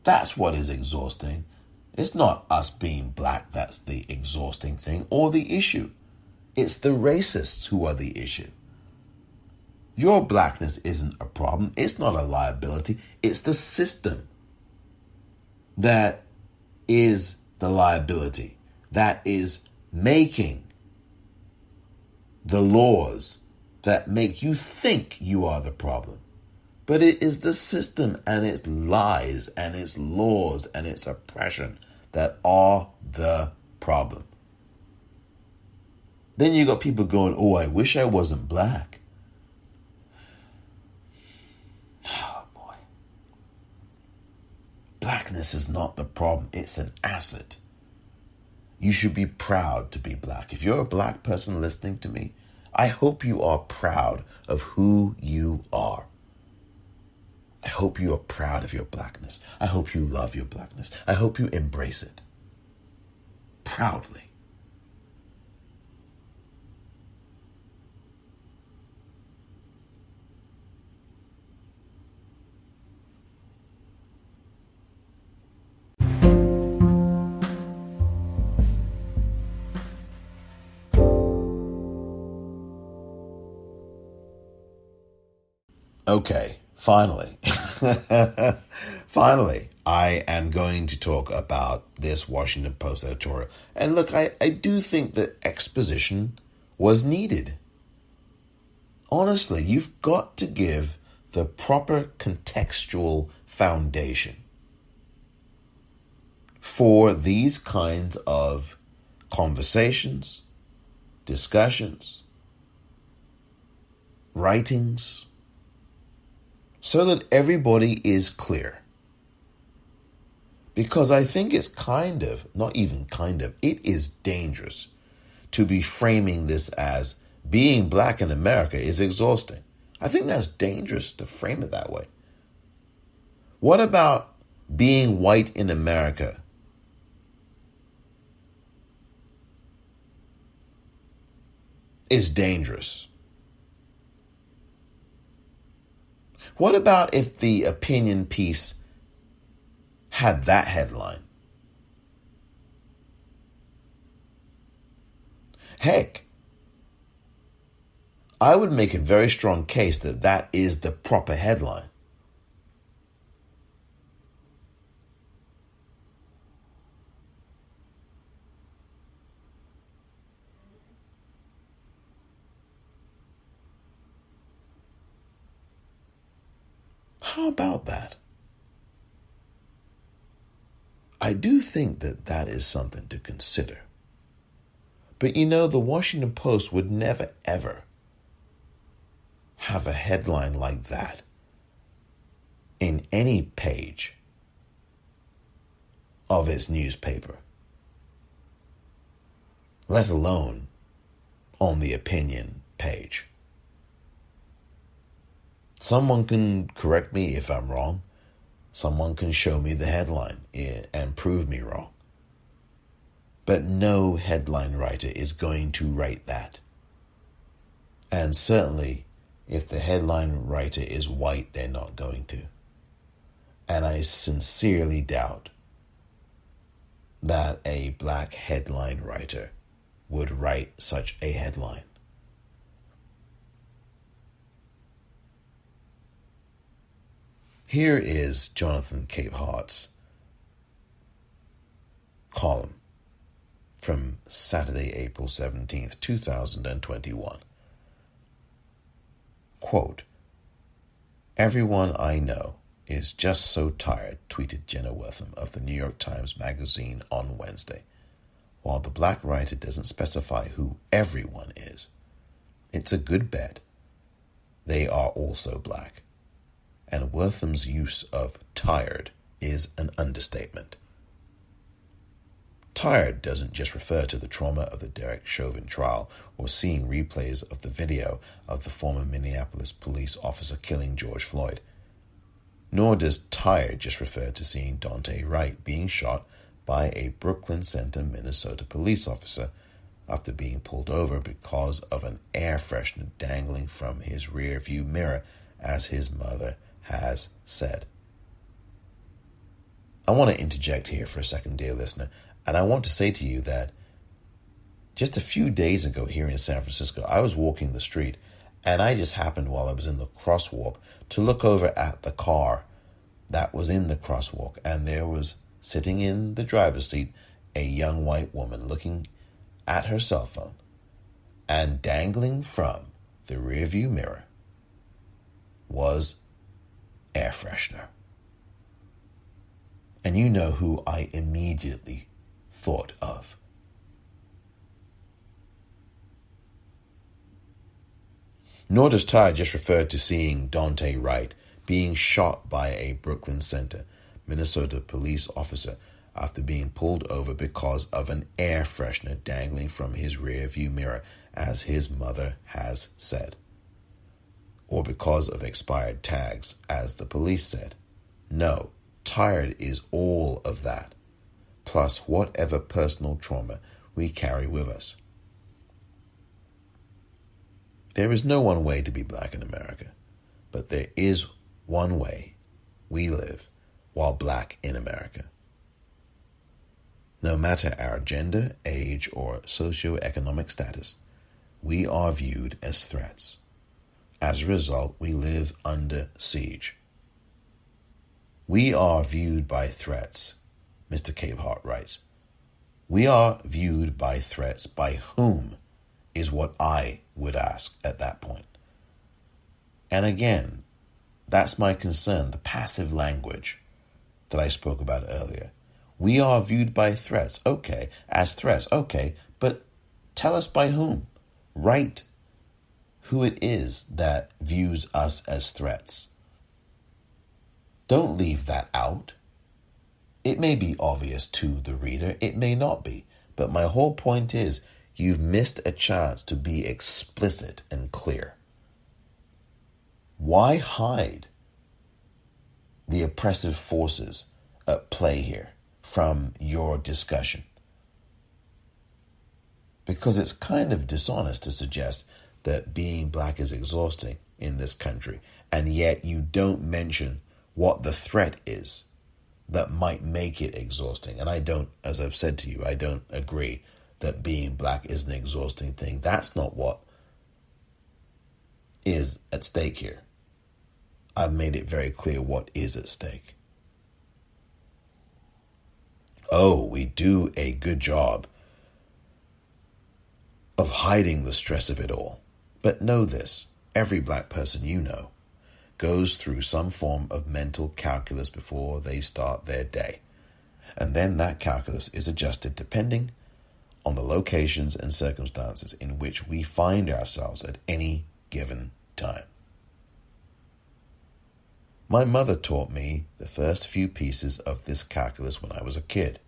Speaker 1: That's what is exhausting. It's not us being black that's the exhausting thing or the issue. It's the racists who are the issue. Your blackness isn't a problem. It's not a liability. It's the system that is the liability, that is making the laws that make you think you are the problem. But it is the system and its lies and its laws and its oppression that are the problem. Then you got people going, I wish I wasn't black. Oh boy. Blackness is not the problem. It's an asset. You should be proud to be black. If you're a black person listening to me, I hope you are proud of who you are. I hope you are proud of your blackness. I hope you love your blackness. I hope you embrace it proudly. Okay, finally, I am going to talk about this Washington Post editorial. And look, I do think that exposition was needed. Honestly, you've got to give the proper contextual foundation for these kinds of conversations, discussions, writings, so that everybody is clear. Because I think it's it is dangerous to be framing this as being black in America is exhausting. I think that's dangerous to frame it that way. What about being white in America? Is dangerous. What about if the opinion piece had that headline? Heck, I would make a very strong case that that is the proper headline. How about that? I do think that that is something to consider. But you know, the Washington Post would never, ever have a headline like that in any page of its newspaper, let alone on the opinion page. Someone can correct me if I'm wrong. Someone can show me the headline and prove me wrong. But no headline writer is going to write that. And certainly, if the headline writer is white, they're not going to. And I sincerely doubt that a black headline writer would write such a headline. Here is Jonathan Capehart's column from Saturday, April 17th, 2021. Quote, "Everyone I know is just so tired," tweeted Jenna Wortham of the New York Times Magazine on Wednesday. While the black writer doesn't specify who everyone is, it's a good bet they are also black. And Wortham's use of tired is an understatement. Tired doesn't just refer to the trauma of the Derek Chauvin trial or seeing replays of the video of the former Minneapolis police officer killing George Floyd. Nor does tired just refer to seeing Daunte Wright being shot by a Brooklyn Center, Minnesota police officer after being pulled over because of an air freshener dangling from his rear view mirror, as his mother has said. I want to interject here for a second, dear listener, and I want to say to you that just a few days ago here in San Francisco, I was walking the street, and I just happened while I was in the crosswalk to look over at the car that was in the crosswalk, and there was sitting in the driver's seat a young white woman looking at her cell phone, and dangling from the rearview mirror was air freshener. And you know who I immediately thought of. Nor does tired just refer to seeing Daunte Wright being shot by a Brooklyn Center, Minnesota police officer after being pulled over because of an air freshener dangling from his rear view mirror, as his mother has said. Or because of expired tags, as the police said. No, tired is all of that, plus whatever personal trauma we carry with us. There is no one way to be black in America, but there is one way we live while black in America. No matter our gender, age, or socioeconomic status, we are viewed as threats. As a result, we live under siege. We are viewed by threats, Mr. Capehart writes. We are viewed by threats. By whom is what I would ask at that point. And again, that's my concern, the passive language that I spoke about earlier. We are viewed by threats. Okay, as threats. Okay, but tell us by whom. Write who it is that views us as threats. Don't leave that out. It may be obvious to the reader, it may not be, but my whole point is you've missed a chance to be explicit and clear. Why hide the oppressive forces at play here from your discussion? Because it's kind of dishonest to suggest that being black is exhausting in this country, and yet you don't mention what the threat is that might make it exhausting. And I don't, as I've said to you, I don't agree that being black is an exhausting thing. That's not what is at stake here. I've made it very clear what is at stake. Oh, we do a good job of hiding the stress of it all. But know this, every black person you know goes through some form of mental calculus before they start their day. And then that calculus is adjusted depending on the locations and circumstances in which we find ourselves at any given time. My mother taught me the first few pieces of this calculus when I was a kid.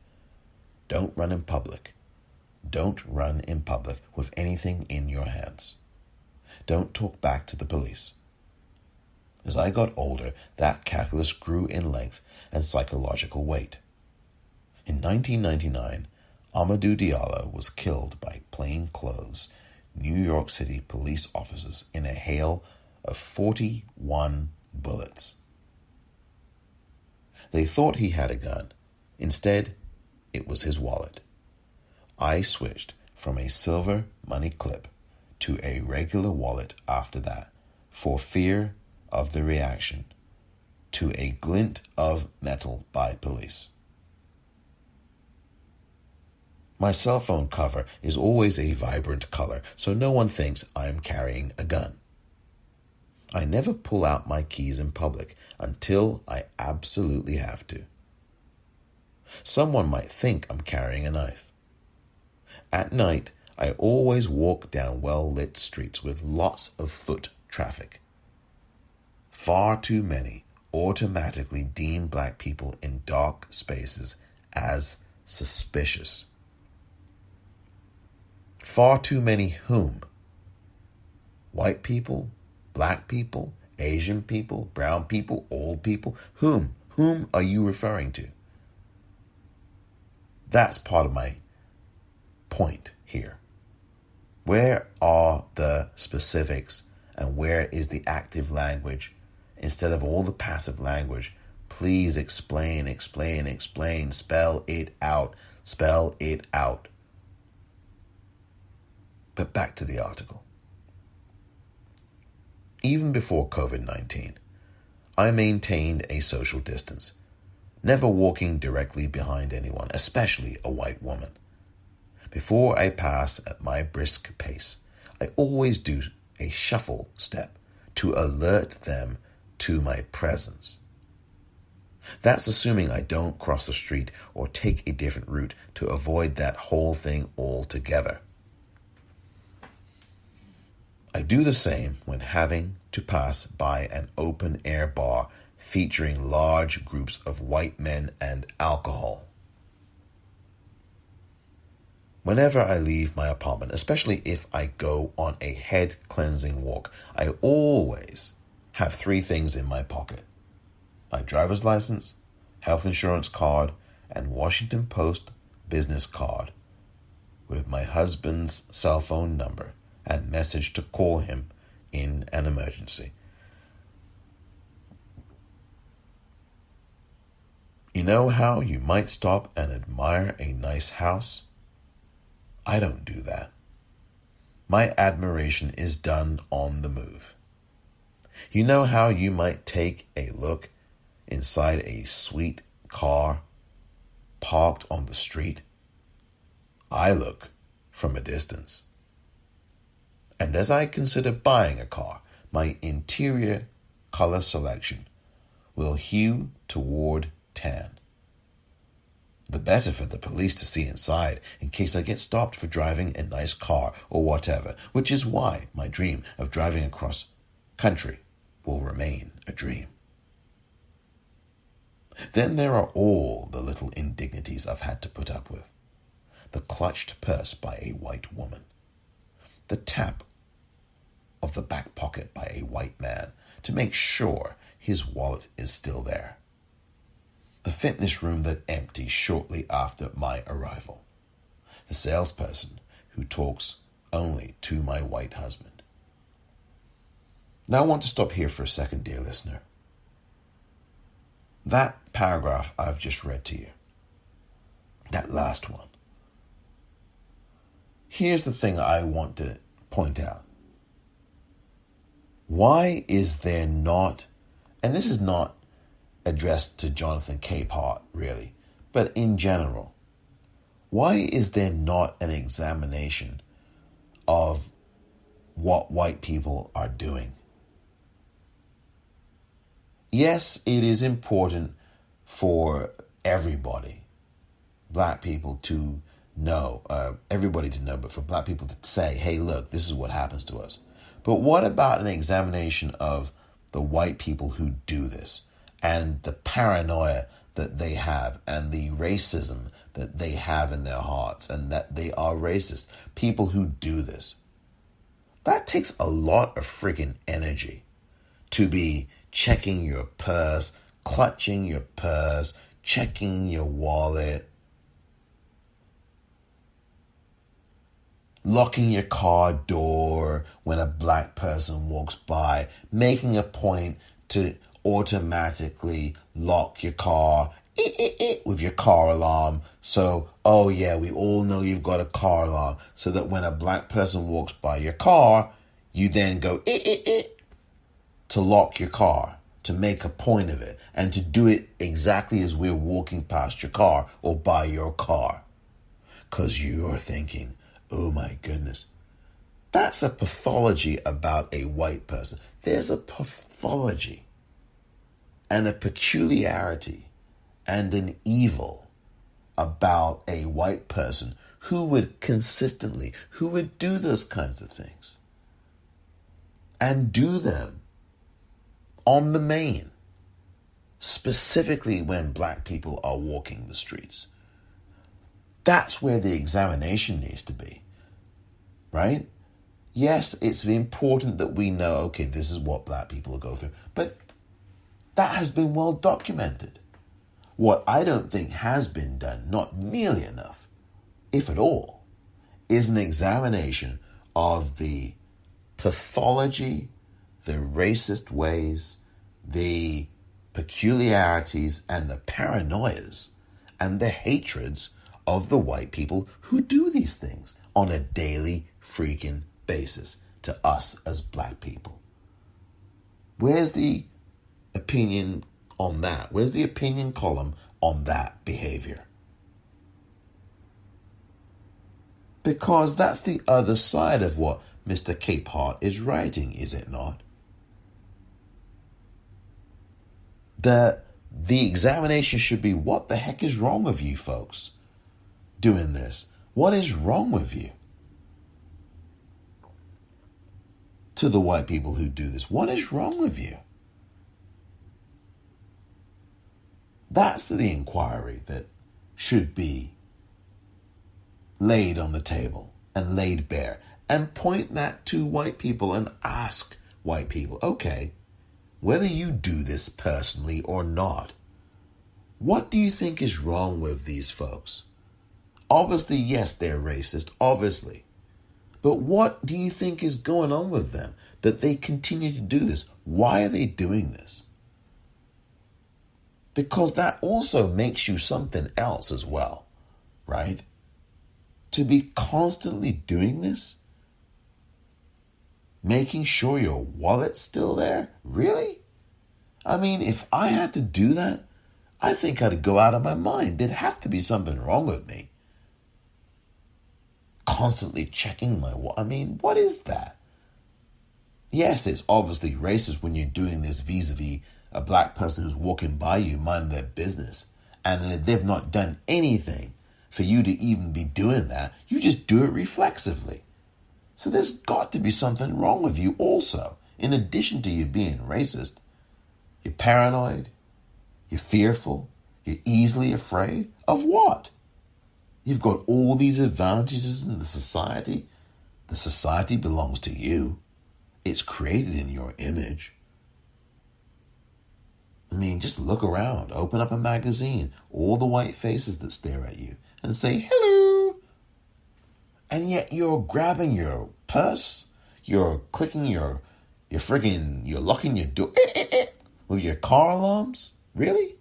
Speaker 1: Don't run in public. Don't run in public with anything in your hands. Don't talk back to the police. As I got older, that calculus grew in length and psychological weight. In 1999, Amadou Diallo was killed by plainclothes New York City police officers in a hail of 41 bullets. They thought he had a gun. Instead, it was his wallet. I switched from a silver money clip to a regular wallet after that, for fear of the reaction to a glint of metal by police. My cell phone cover is always a vibrant color, so no one thinks I'm carrying a gun. I never pull out my keys in public until I absolutely have to. Someone might think I'm carrying a knife. At night, I always walk down well-lit streets with lots of foot traffic. Far too many automatically deem black people in dark spaces as suspicious. Far too many whom? White people? Black people? Asian people? Brown people? Old people? Whom? Whom are you referring to? That's part of my point here. Where are the specifics and where is the active language instead of all the passive language? Please explain, explain, explain. Spell it out. Spell it out. But back to the article. Even before COVID-19, I maintained a social distance, never walking directly behind anyone, especially a white woman. Before I pass at my brisk pace, I always do a shuffle step to alert them to my presence. That's assuming I don't cross the street or take a different route to avoid that whole thing altogether. I do the same when having to pass by an open-air bar featuring large groups of white men and alcohol. Whenever I leave my apartment, especially if I go on a head-cleansing walk, I always have 3 things in my pocket: my driver's license, health insurance card, and Washington Post business card with my husband's cell phone number and message to call him in an emergency. You know how you might stop and admire a nice house? I don't do that. My admiration is done on the move. You know how you might take a look inside a sweet car parked on the street? I look from a distance. And as I consider buying a car, my interior color selection will hew toward tan. The better for the police to see inside in case I get stopped for driving a nice car or whatever, which is why my dream of driving across country will remain a dream. Then there are all the little indignities I've had to put up with. The clutched purse by a white woman. The tap of the back pocket by a white man to make sure his wallet is still there. The fitness room that empties shortly after my arrival. The salesperson who talks only to my white husband. Now I want to stop here for a second, dear listener. That paragraph I've just read to you, that last one. Here's the thing I want to point out. Why is there not, and this is not addressed to Jonathan Capehart really, but in general, why is there not an examination of what white people are doing? Yes, it is important for everybody black people to know, everybody to know, but for black people to say, hey, look, this is what happens to us. But what about an examination of the white people who do this and the paranoia that they have and the racism that they have in their hearts and that they are racist? People who do this. That takes a lot of freaking energy to be checking your purse, clutching your purse, checking your wallet, locking your car door when a black person walks by, making a point to automatically lock your car with your car alarm. So, oh yeah, we all know you've got a car alarm, so that when a black person walks by your car, you then go to lock your car, to make a point of it, and to do it exactly as we're walking past your car or by your car. Because you're thinking, oh my goodness, that's a pathology about a white person. There's a pathology and a peculiarity and an evil about a white person who would consistently, who would do those kinds of things and do them on the main, specifically when black people are walking the streets. That's where the examination needs to be, right? Yes, it's important that we know, okay, this is what black people go through, but that has been well documented. What I don't think has been done, not nearly enough, if at all, is an examination of the pathology, the racist ways, the peculiarities, and the paranoias, and the hatreds of the white people who do these things on a daily freaking basis to us as black people. Where's the opinion on that? Where's the opinion column on that behavior? Because that's the other side of what Mr. Capehart is writing, is it not? The examination should be, what the heck is wrong with you folks doing this? What is wrong with you? To the white people who do this, what is wrong with you? That's the inquiry that should be laid on the table and laid bare, and point that to white people and ask white people, okay, whether you do this personally or not, what do you think is wrong with these folks? Obviously, yes, they're racist, obviously. But what do you think is going on with them that they continue to do this? Why are they doing this? Because that also makes you something else as well, right? To be constantly doing this, making sure your wallet's still there, really? I mean, if I had to do that, I think I'd go out of my mind. There'd have to be something wrong with me. Constantly checking my wallet. I mean, what is that? Yes, it's obviously racist when you're doing this vis-a-vis a black person who's walking by you, minding their business, and they've not done anything for you to even be doing that. You just do it reflexively. So there's got to be something wrong with you also. In addition to you being racist, you're paranoid, you're fearful, you're easily afraid of what? You've got all these advantages in the society. The society belongs to you. It's created in your image. I mean, just look around, open up a magazine, all the white faces that stare at you and say, hello. And yet you're grabbing your purse, you're clicking you're locking your door with your car alarms? Really?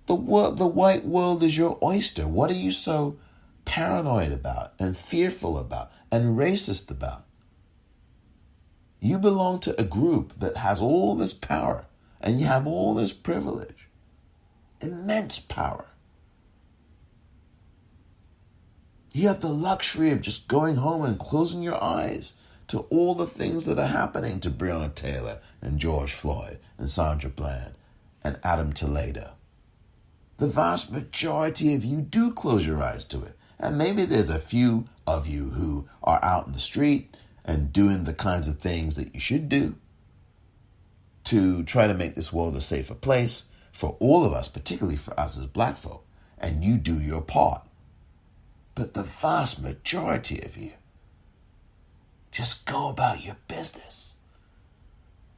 Speaker 1: The white world is your oyster. What are you so paranoid about and fearful about and racist about? You belong to a group that has all this power and you have all this privilege, immense power. You have the luxury of just going home and closing your eyes to all the things that are happening to Breonna Taylor and George Floyd and Sandra Bland and Adam Toledo. The vast majority of you do close your eyes to it. And maybe there's a few of you who are out in the street and doing the kinds of things that you should do to try to make this world a safer place for all of us, particularly for us as black folk. And you do your part. But the vast majority of you just go about your business.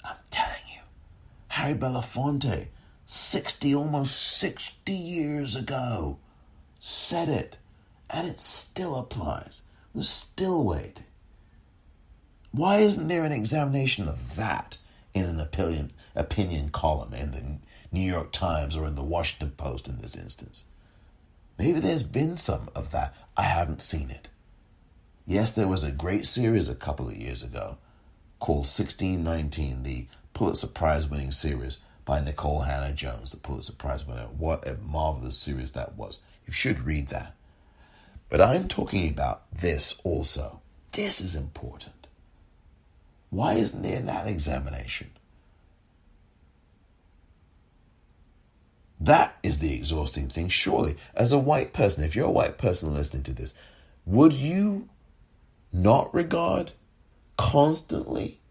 Speaker 1: I'm telling you, Harry Belafonte, almost 60 years ago, said it, and it still applies. We're still waiting. Why isn't there an examination of that in an opinion column in the New York Times or in the Washington Post in this instance? Maybe there's been some of that. I haven't seen it. Yes, there was a great series a couple of years ago called 1619, the Pulitzer Prize-winning series by Nicole Hannah-Jones, the Pulitzer Prize winner. What a marvelous series that was. You should read that. But I'm talking about this also. This is important. Why isn't there that examination? That is the exhausting thing, surely. As a white person, if you're a white person listening to this, would you not regard constantly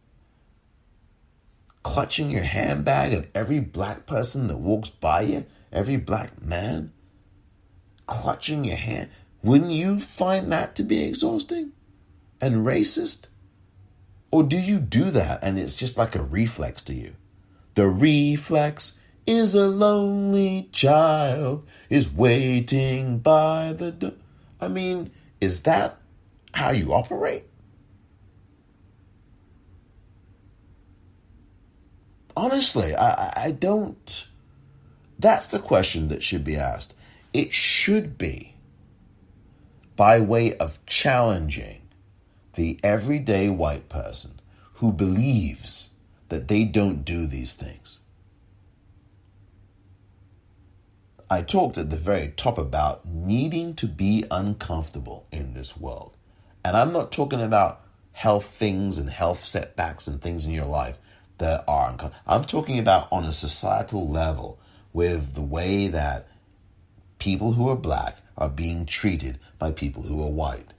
Speaker 1: clutching your handbag at every black person that walks by you, every black man, clutching your hand? Wouldn't you find that to be exhausting and racist? Or do you do that and it's just like a reflex to you? The reflex is a lonely child is waiting by the door. I mean, is that how you operate? Honestly, I don't. That's the question that should be asked. It should be by way of challenging the everyday white person who believes that they don't do these things. I talked at the very top about needing to be uncomfortable in this world. And I'm not talking about health things and health setbacks and things in your life that are uncomfortable. I'm talking about on a societal level with the way that people who are black are being treated by people who are white.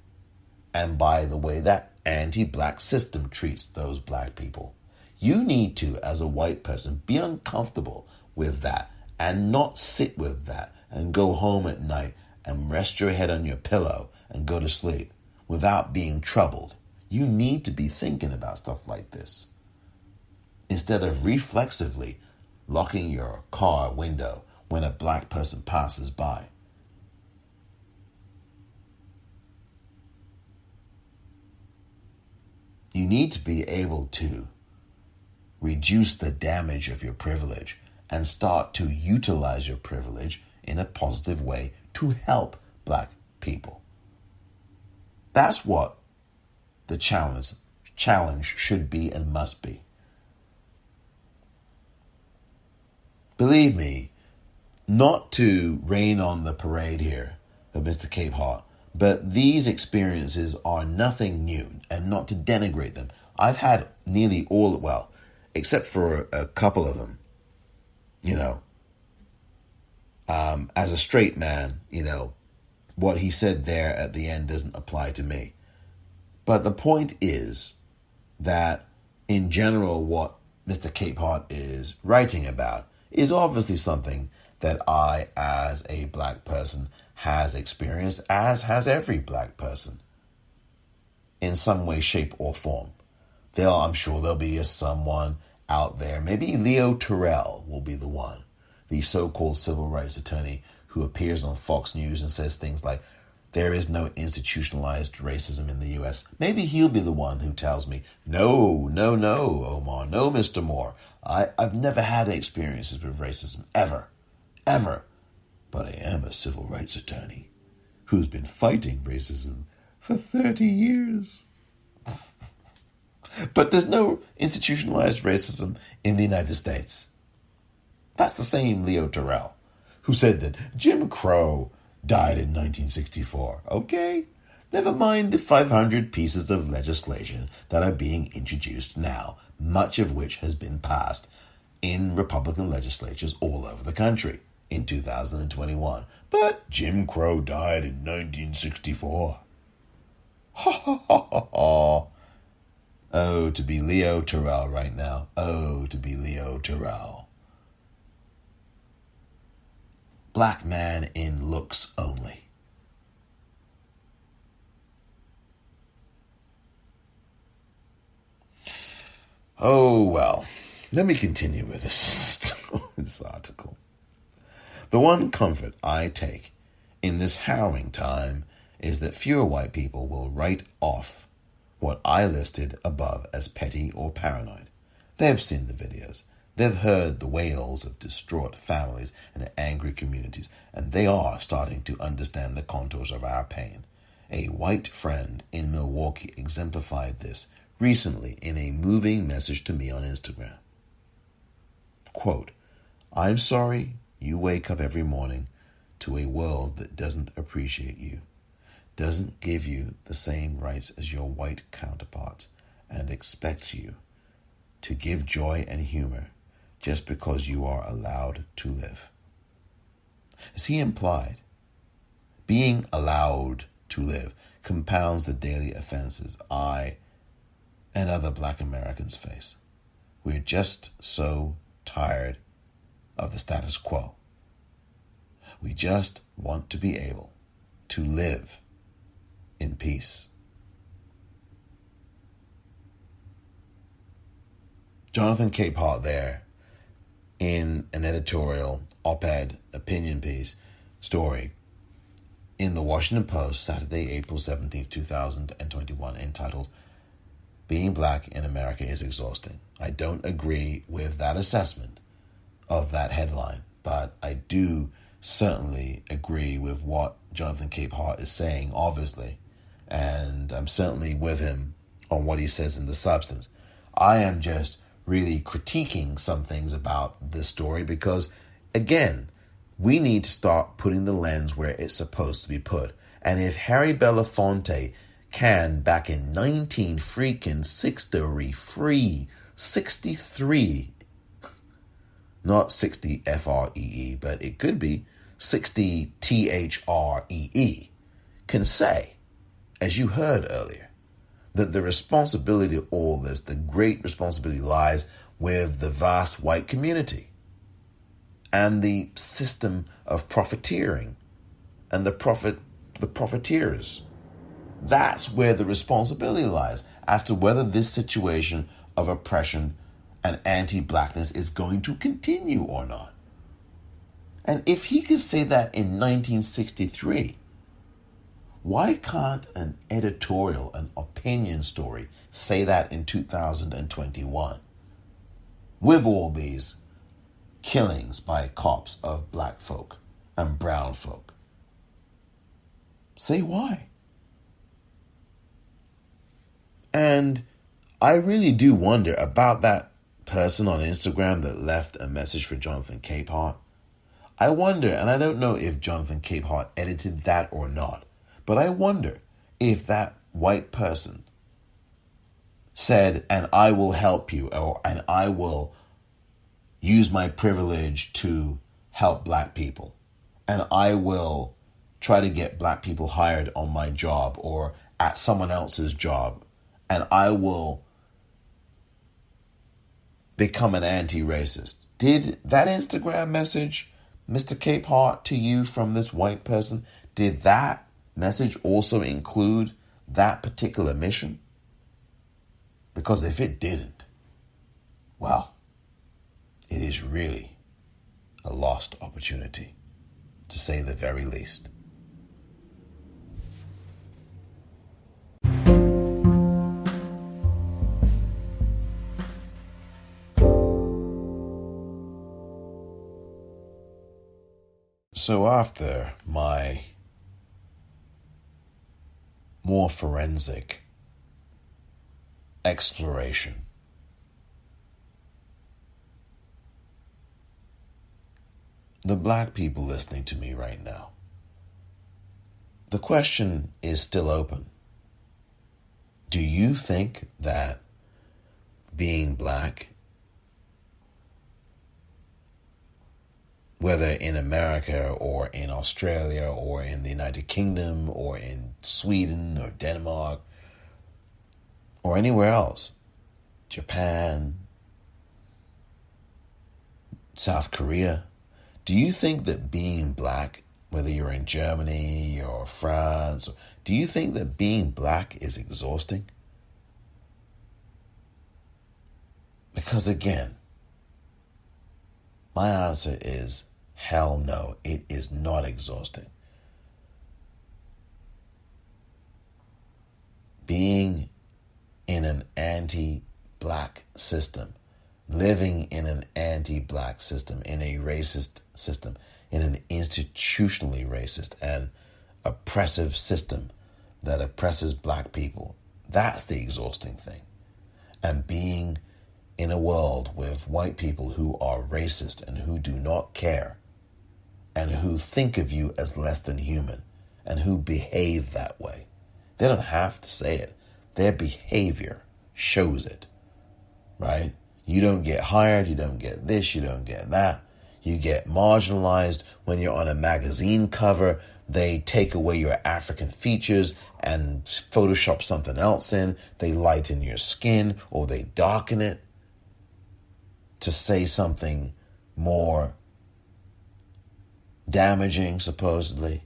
Speaker 1: And by the way that anti-black system treats those black people. You need to, as a white person, be uncomfortable with that and not sit with that and go home at night and rest your head on your pillow and go to sleep without being troubled. You need to be thinking about stuff like this instead of reflexively locking your car window when a black person passes by. You need to be able to reduce the damage of your privilege and start to utilize your privilege in a positive way to help black people. That's what the challenge should be and must be. Believe me, not to rain on the parade here of Mr. Cape Heart, but these experiences are nothing new, and not to denigrate them. I've had nearly all, well, except for a couple of them, as a straight man, what he said there at the end doesn't apply to me. But the point is that in general, what Mr. Cape Heart is writing about is obviously something that I, as a black person, has experienced, as has every black person, in some way, shape, or form. I'm sure there'll be someone out there, maybe Leo Terrell will be the one, the so-called civil rights attorney who appears on Fox News and says things like, there is no institutionalized racism in the U.S. Maybe he'll be the one who tells me, no, Omar, no, Mr. Moore. I've never had experiences with racism, ever. But I am a civil rights attorney who's been fighting racism for 30 years. But there's no institutionalized racism in the United States. That's the same Leo Terrell who said that Jim Crow died in 1964. Okay? Never mind the 500 pieces of legislation that are being introduced now, much of which has been passed in Republican legislatures all over the country. in 2021. But Jim Crow died in 1964. Ha ha ha ha ha. Oh, to be Leo Terrell right now. Oh, to be Leo Terrell. Black man in looks only. Oh, well, let me continue with this article. The one comfort I take in this harrowing time is that fewer white people will write off what I listed above as petty or paranoid. They've seen the videos. They've heard the wails of distraught families and angry communities, and they are starting to understand the contours of our pain. A white friend in Milwaukee exemplified this recently in a moving message to me on Instagram. Quote, "I'm sorry you wake up every morning to a world that doesn't appreciate you, doesn't give you the same rights as your white counterparts, and expects you to give joy and humor just because you are allowed to live." As he implied, being allowed to live compounds the daily offenses I and other Black Americans face. We're just so tired of the status quo. We just want to be able to live in peace. Jonathan Capehart there, in an editorial, op-ed, opinion piece, story in the Washington Post, Saturday, April 17th, 2021, entitled, "Being Black in America is Exhausting." I don't agree with that assessment of that headline, but I do certainly agree with what Jonathan Capehart is saying, obviously, and I'm certainly with him on what he says in the substance. I am just really critiquing some things about this story because, again, we need to start putting the lens where it's supposed to be put. And if Harry Belafonte can, back in 1963, not 60 FREE, but it could be 60 THREE, can say, as you heard earlier, that the responsibility of all this, the great responsibility, lies with the vast white community and the system of profiteering and the profiteers. That's where the responsibility lies as to whether this situation of oppression and anti-blackness is going to continue or not. And if he could say that in 1963, why can't an editorial, an opinion story say that in 2021? With all these killings by cops of black folk and brown folk. Say why? And I really do wonder about that person on Instagram that left a message for Jonathan Capehart. I wonder, and I don't know if Jonathan Capehart edited that or not, but I wonder if that white person said, "and I will help you," or "and I will use my privilege to help black people, and I will try to get black people hired on my job or at someone else's job, and I will become an anti-racist." Did that Instagram message, Mr. Capehart, to you from this white person, did that message also include that particular mission? Because if it didn't, well, it is really a lost opportunity, to say the very least. So after my more forensic exploration, the black people listening to me right now, the question is still open. Do you think that being black whether in America or in Australia or in the United Kingdom or in Sweden or Denmark or anywhere else, Japan, South Korea. Do you think that being black, whether you're in Germany or France, do you think that being black is exhausting? Because again, my answer is hell no, it is not exhausting. Being in an anti-black system, living in an anti-black system, in a racist system, in an institutionally racist and oppressive system that oppresses black people, that's the exhausting thing. And being in a world with white people who are racist and who do not care and who think of you as less than human and who behave that way. They don't have to say it. Their behavior shows it, right? You don't get hired, you don't get this, you don't get that. You get marginalized when you're on a magazine cover. They take away your African features and Photoshop something else in. They lighten your skin or they darken it to say something more damaging, supposedly.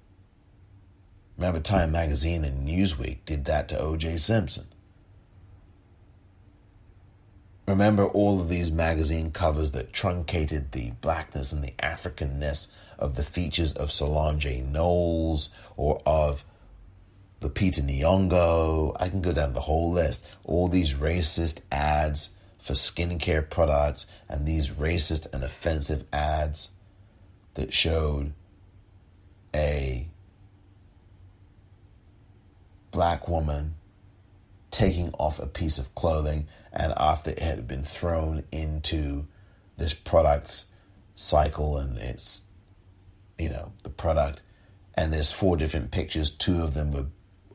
Speaker 1: Remember Time Magazine and Newsweek did that to O.J. Simpson. Remember all of these magazine covers that truncated the blackness and the Africanness of the features of Solange Knowles or of Lupita Nyong'o. I can go down the whole list. All these racist ads for skincare products and these racist and offensive ads that showed a black woman taking off a piece of clothing, and after it had been thrown into this product cycle and it's, the product, and there's 4 different pictures, 2 of them were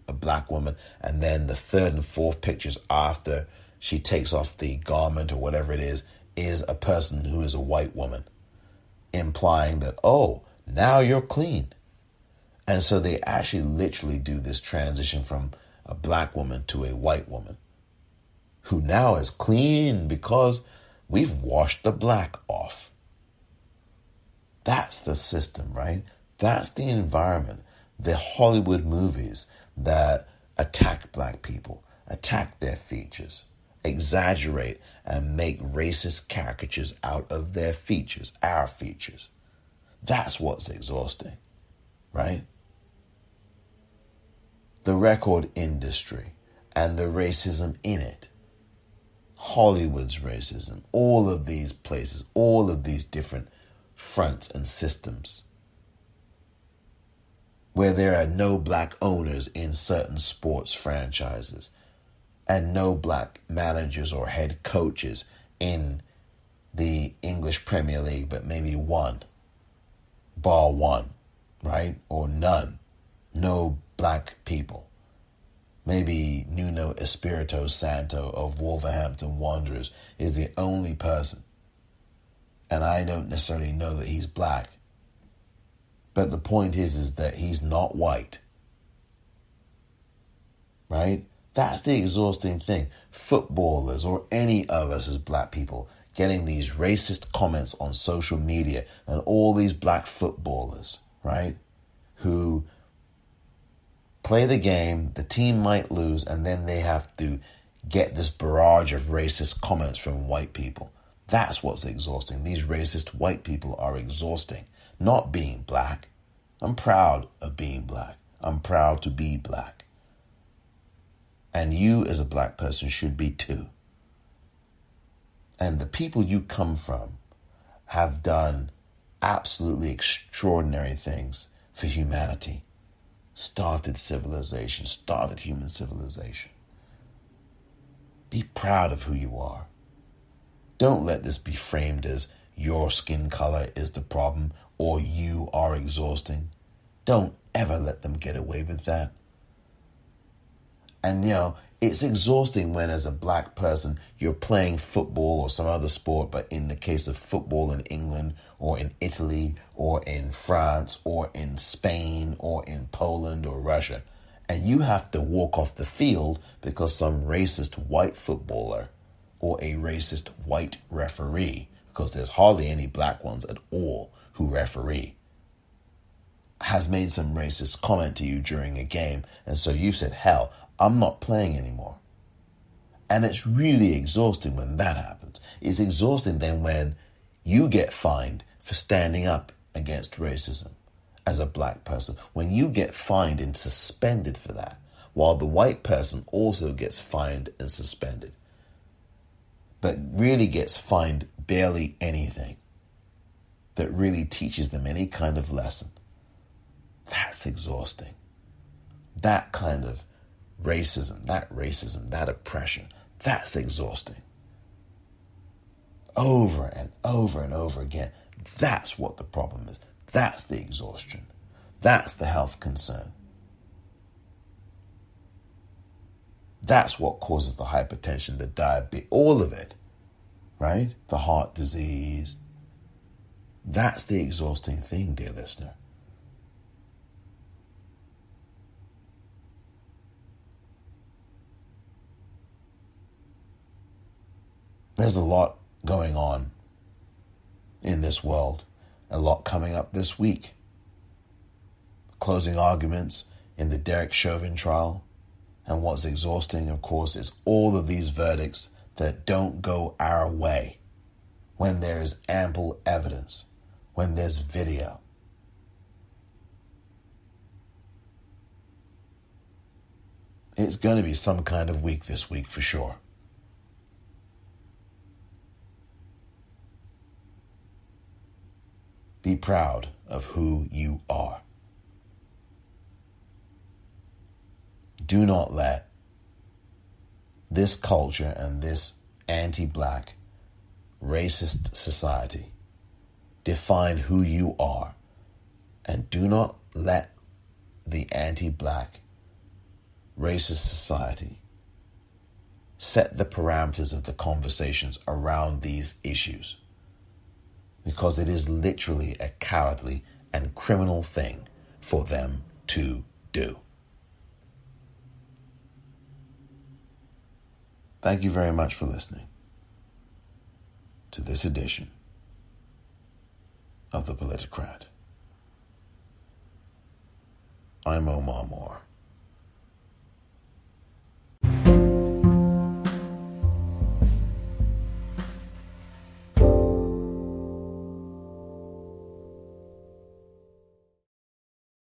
Speaker 1: a black woman, and then the 3rd and 4th pictures after she takes off the garment or whatever it is a person who is a white woman, implying that, oh, now you're clean. And so they actually literally do this transition from a black woman to a white woman who now is clean because we've washed the black off. That's the system, right? That's the environment. The Hollywood movies that attack black people, attack their features, exaggerate and make racist caricatures out of their features, our features. That's what's exhausting, right? The record industry and the racism in it, Hollywood's racism, all of these places, all of these different fronts and systems where there are no black owners in certain sports franchises and no black managers or head coaches in the English Premier League, but maybe one, bar one, right? Or none. No black people. Maybe Nuno Espirito Santo of Wolverhampton Wanderers is the only person. And I don't necessarily know that he's black. But the point is that he's not white. Right? That's the exhausting thing. Footballers or any of us as black people getting these racist comments on social media and all these black footballers, right? Who play the game, the team might lose, and then they have to get this barrage of racist comments from white people. That's what's exhausting. These racist white people are exhausting. Not being black. I'm proud of being black. I'm proud to be black. And you as a black person should be too. And the people you come from have done absolutely extraordinary things for humanity. Started civilization, started human civilization. Be proud of who you are. Don't let this be framed as your skin color is the problem or you are exhausting. Don't ever let them get away with that. And It's exhausting when, as a black person, you're playing football or some other sport, but in the case of football in England or in Italy or in France or in Spain or in Poland or Russia, and you have to walk off the field because some racist white footballer or a racist white referee, because there's hardly any black ones at all who referee, has made some racist comment to you during a game, and so you've said, hell, I'm not playing anymore. And it's really exhausting when that happens. It's exhausting then when you get fined for standing up against racism as a black person, when you get fined and suspended for that, while the white person also gets fined and suspended, but really gets fined barely anything that really teaches them any kind of lesson. That's exhausting. That kind of racism, that oppression, that's exhausting. Over and over and over again. That's what the problem is. That's the exhaustion. That's the health concern. That's what causes the hypertension, the diabetes, all of it, right? The heart disease. That's the exhausting thing, dear listener. There's a lot going on in this world, a lot coming up this week. Closing arguments in the Derek Chauvin trial. And what's exhausting, of course, is all of these verdicts that don't go our way when there is ample evidence, when there's video. It's going to be some kind of week this week for sure. Be proud of who you are. Do not let this culture and this anti-black racist society define who you are. And do not let the anti-black racist society set the parameters of the conversations around these issues. Because it is literally a cowardly and criminal thing for them to do. Thank you very much for listening to this edition of the Politicrat. I'm Omar Moore.